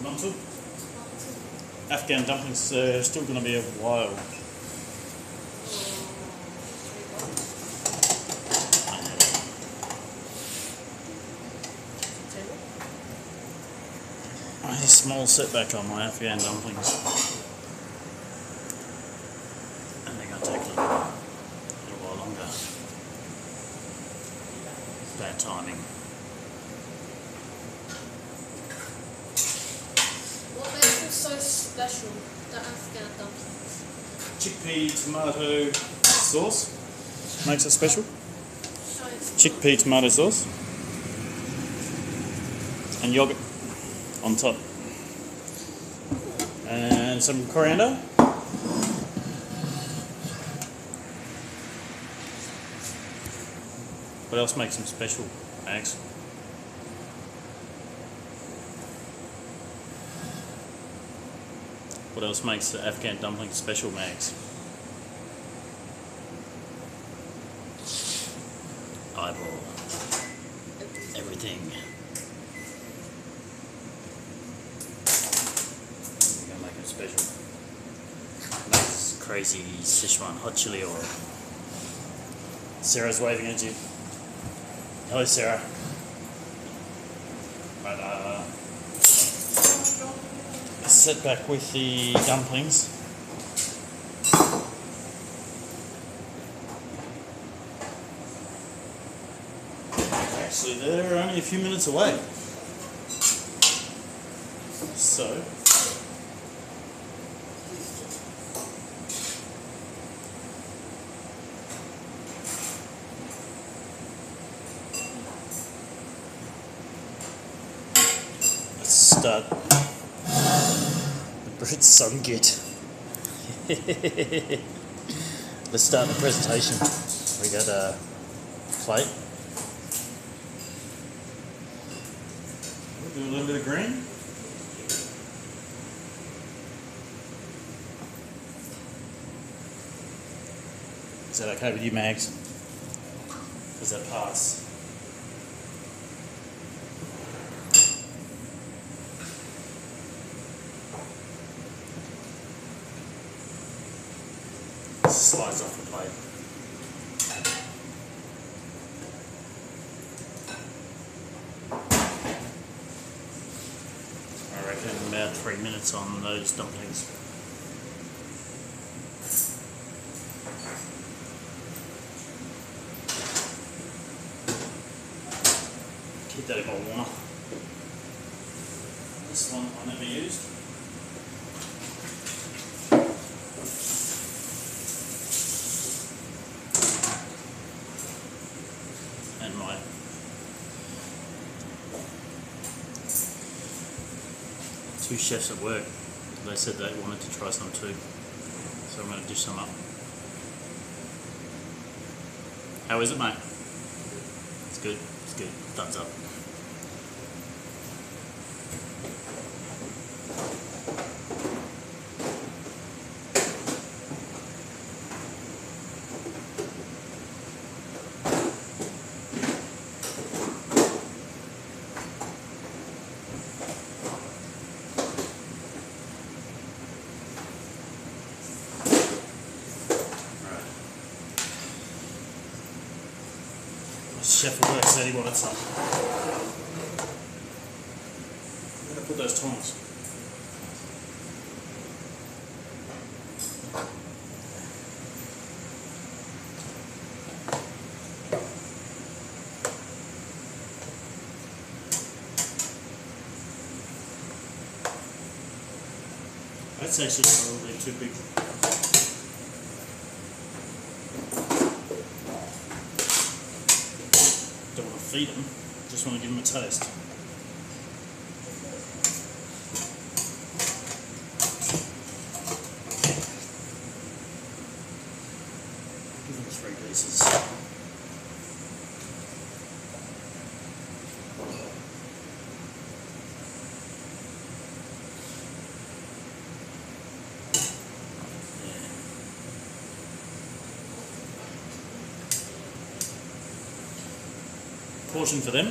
Mantu. Afghan dumplings still going to be a while. A small setback on my Afghan dumplings. I think I'll take a little while longer. Bad timing. What makes them so special, the Afghan dumplings? Chickpea tomato sauce makes it special. Chickpea tomato sauce and yogurt on top, and some coriander. What else makes them special, Max? What else makes the Afghan dumpling special, Max? Eyeball. Everything. We're gonna make it special. Max crazy Sichuan hot chili oil. Sarah's waving at you. Hello, Sarah. Right, sit back with the dumplings. Actually, they're only a few minutes away. So, let's start. The bread's so good. Let's start the presentation. We got a plate. Do a little bit of green. Is that okay with you, Mags? Does that pass? Slides off the plate. I reckon about 3 minutes on those dumplings. Keep that in my warmer. This one I never used. And my two chefs at work, they said they wanted to try some too, so I'm going to dish some up. How is it, mate? It's good, it's good, thumbs up. Chef at work said he wanted some. I'm going to put those tongs. That's actually probably too big. Don't want to feed them, just want to give them a taste. pieces. Portion for them.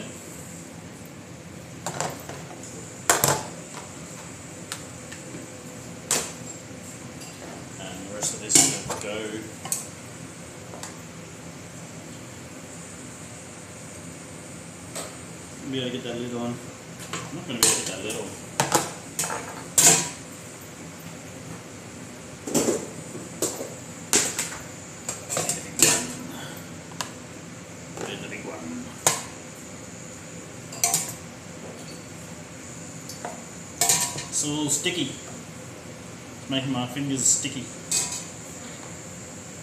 And the rest of this will go be able to get that lid on. I'm not going to be able to get that lid on. Put in the big one. It's all sticky. It's making my fingers sticky.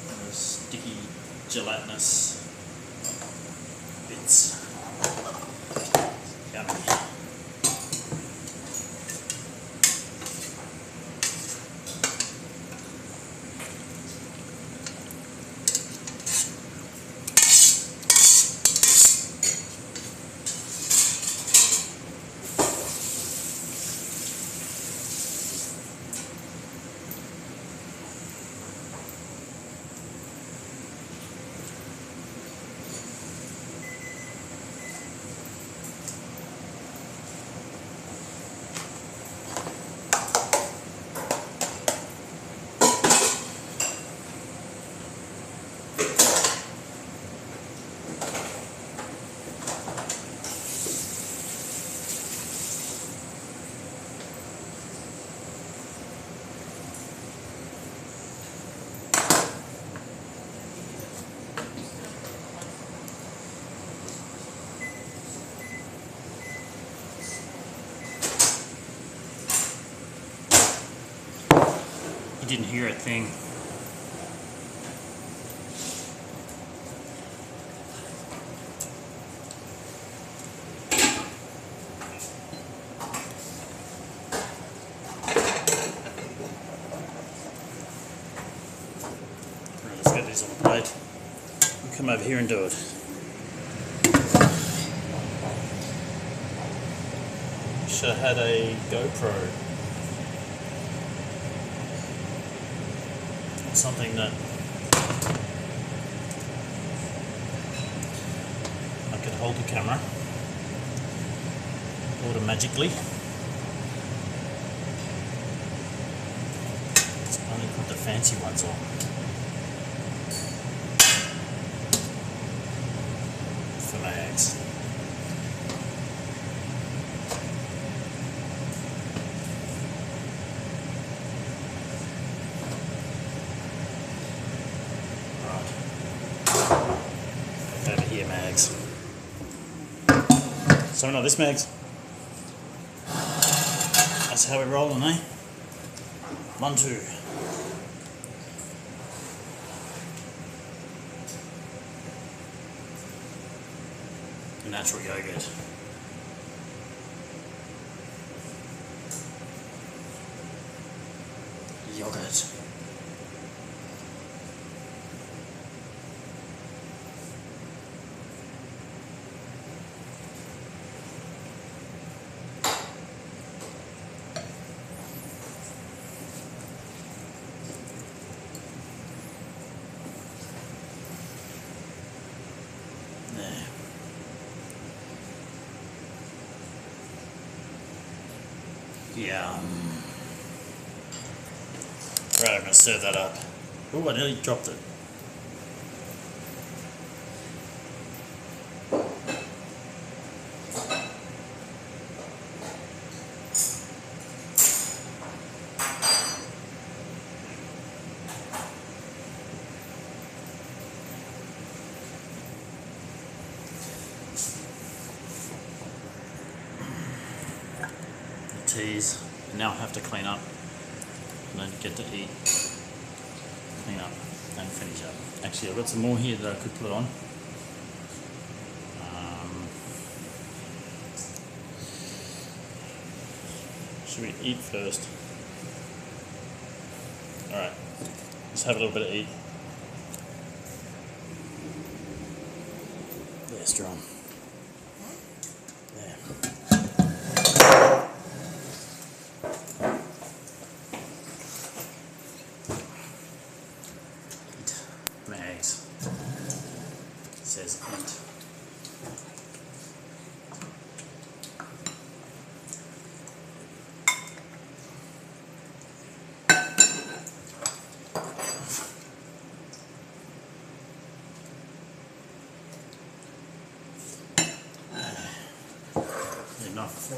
Those sticky, gelatinous bits. Yummy. Didn't hear a thing. Right, let's get these on the plate. We'll come over here and do it. Should have had a GoPro. Something that I could hold the camera automatically. Let's only put the fancy ones on. For Mags. Over here, Mags. So no, this Mags. That's how we're rolling, eh? Mantu. Natural yogurt. Yogurt. Yeah. Right, I'm going to serve that up. Oh, I nearly dropped it. Teas. Now I have to clean up and then get to eat. Clean up and finish up. Actually, I've got some more here that I could put on. Should we eat first? Alright, let's have a little bit of eat. extra on. Yeah. Mags. It says int. Enough.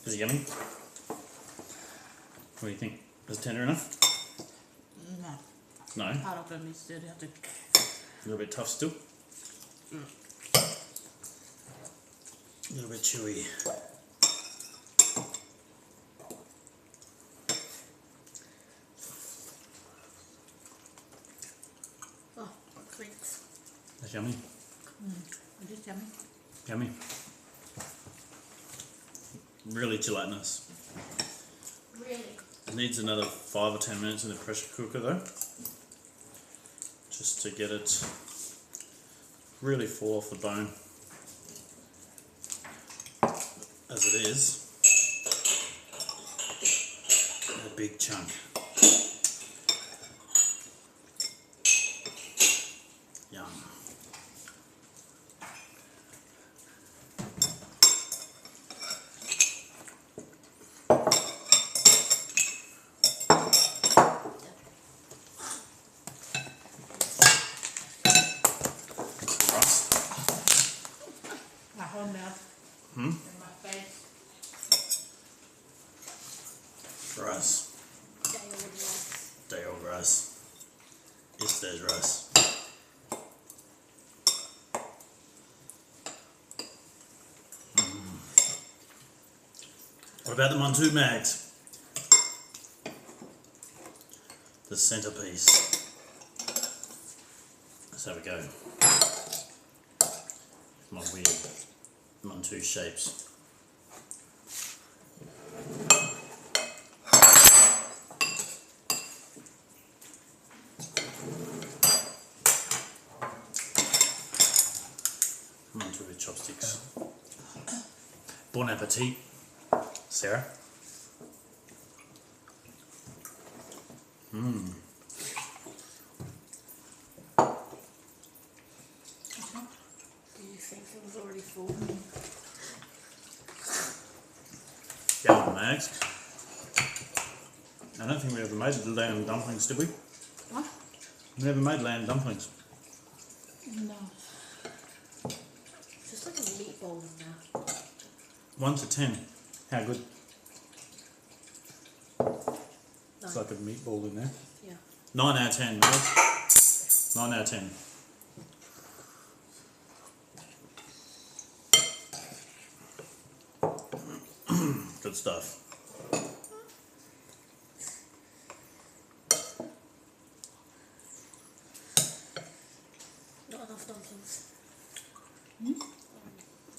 Is it yummy? What do you think? Is it tender enough? No. Part of them is still have to. A little bit tough still. A little bit chewy. Oh, clinks. That's yummy. It is yummy. Yummy. Really gelatinous. Really? It needs another 5 or 10 minutes in the pressure cooker though. Just to get it really fall off the bone. As it is, a big chunk. Yum. My whole mouth. Hmm? And my face. Rice. Day old rice. Day old rice. Yes, there's rice. What about the Mantu mags? The centerpiece. Let's have a go. My weird Mantu shapes. Mantu with chopsticks. Bon appetit, Sarah. Mmm. Do you think it was already full? Yum, Mags. I don't think we ever made lamb dumplings, did we? What? We never made lamb dumplings. No. It's just like a meatball in there. 1 to 10. How good? It's 9. like a meatball in there. Yeah. 9 out of 10, Mags. 9 out of 10. Good stuff. Not enough dumplings.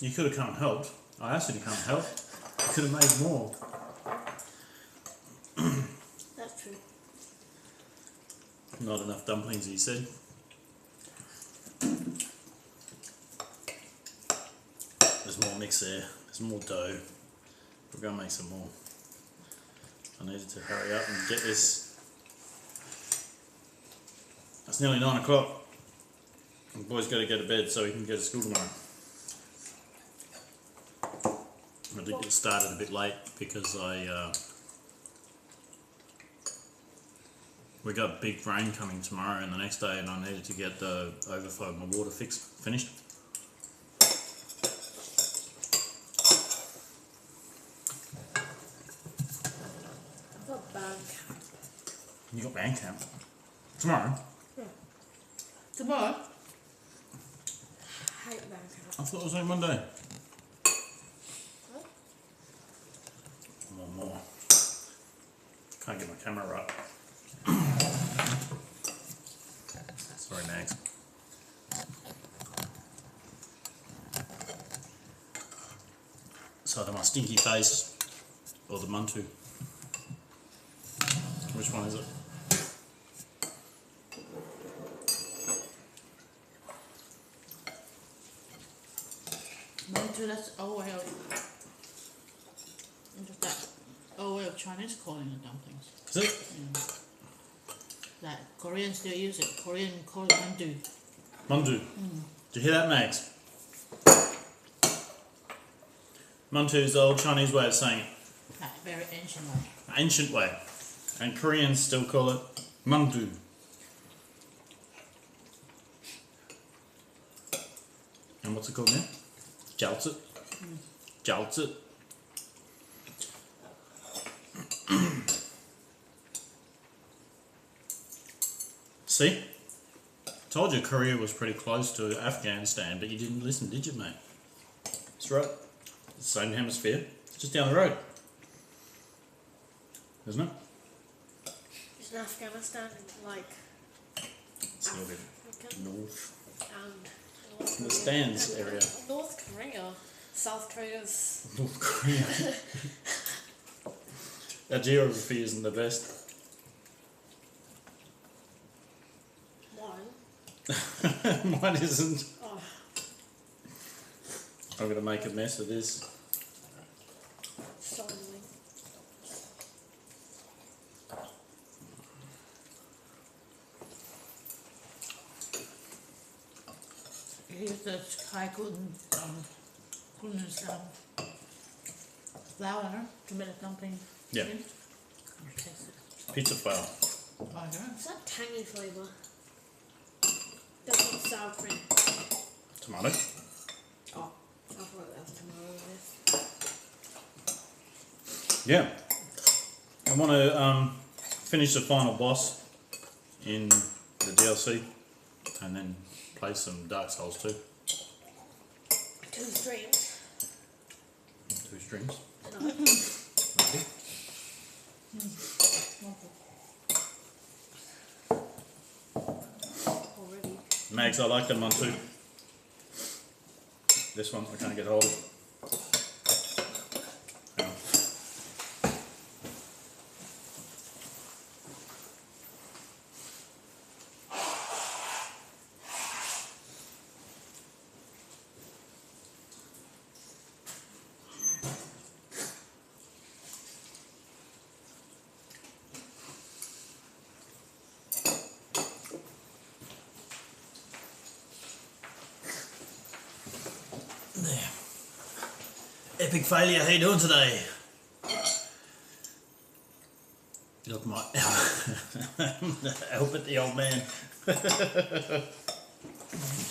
You could have come and helped. I asked you to come and help. You could have made more. That's true. Not enough dumplings, he said. There's more mix there. There's more dough. We're going to make some more. I needed to hurry up and get this. It's nearly 9 o'clock. The boy's got to go to bed so he can go to school tomorrow. I did get started a bit late because we got big rain coming tomorrow and the next day, and I needed to get the overflow of my water finished. I've got band camp. You got band camp tomorrow? Yeah. Tomorrow? I hate band camp. I thought it was on Monday. What? More. Can't get my camera right. Sorry, Max. It's either my stinky face or the Mantu. Which one is it? Mantu, that's old way of just that old way of Chinese calling it dumplings. Is it? Like Koreans still use it. Korean call it mandu. Mantu. Did you hear that, Max? Mantu is the old Chinese way of saying it. Like very ancient way. Ancient way. And Koreans still call it Mantu. And what's it called now? Jiaozi. Jiaozi. See? Told you Korea was pretty close to Afghanistan, but you didn't listen, did you, mate? That's right. It's the same hemisphere. It's just down the road. Isn't it? Isn't Afghanistan like It's a little bit Africa north. and In the stands area. North Korea, South Korea's. North Korea. Our geography isn't the best. One. Mine isn't. Oh, I'm going to make a mess of this. so annoying. Here's the Kai Kun flour to make a dumpling. Yeah. in. I'll taste it. Pizza flour. Oh, yeah. Is that tangy flavour? That's not sour cream. Tomato. Oh, I thought that was tomato. Yeah. I want to finish the final boss in the DLC and then play some Dark Souls 2. 2 streams. 2 streams. No. Already. Mags, I like them one too. This one I can't get hold of. Hang on. There. Epic failure, how you doing today? Look, my help at the old man.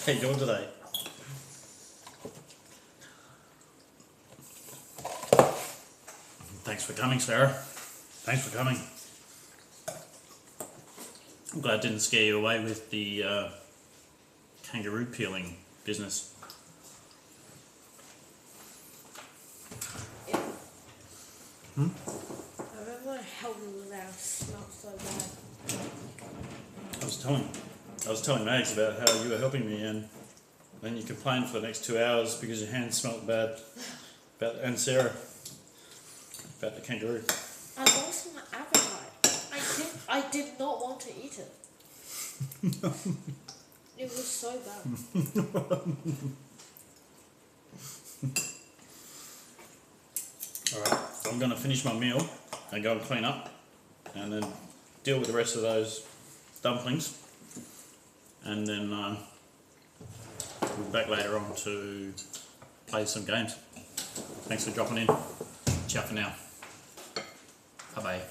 How you doing today? Thanks for coming, Sarah. Thanks for coming. I'm glad I didn't scare you away with the kangaroo peeling business. Yeah. I remember helping with that. It smelled so bad. I was telling Mags about how you were helping me, and then you complained for the next 2 hours because your hands smelled bad. And Sarah about the kangaroo. I lost my appetite. I did not want to eat it. It was so bad. Alright, so I'm going to finish my meal and go and clean up and then deal with the rest of those dumplings, and then we'll be back later on to play some games. Thanks for dropping in. Ciao for now. Bye bye.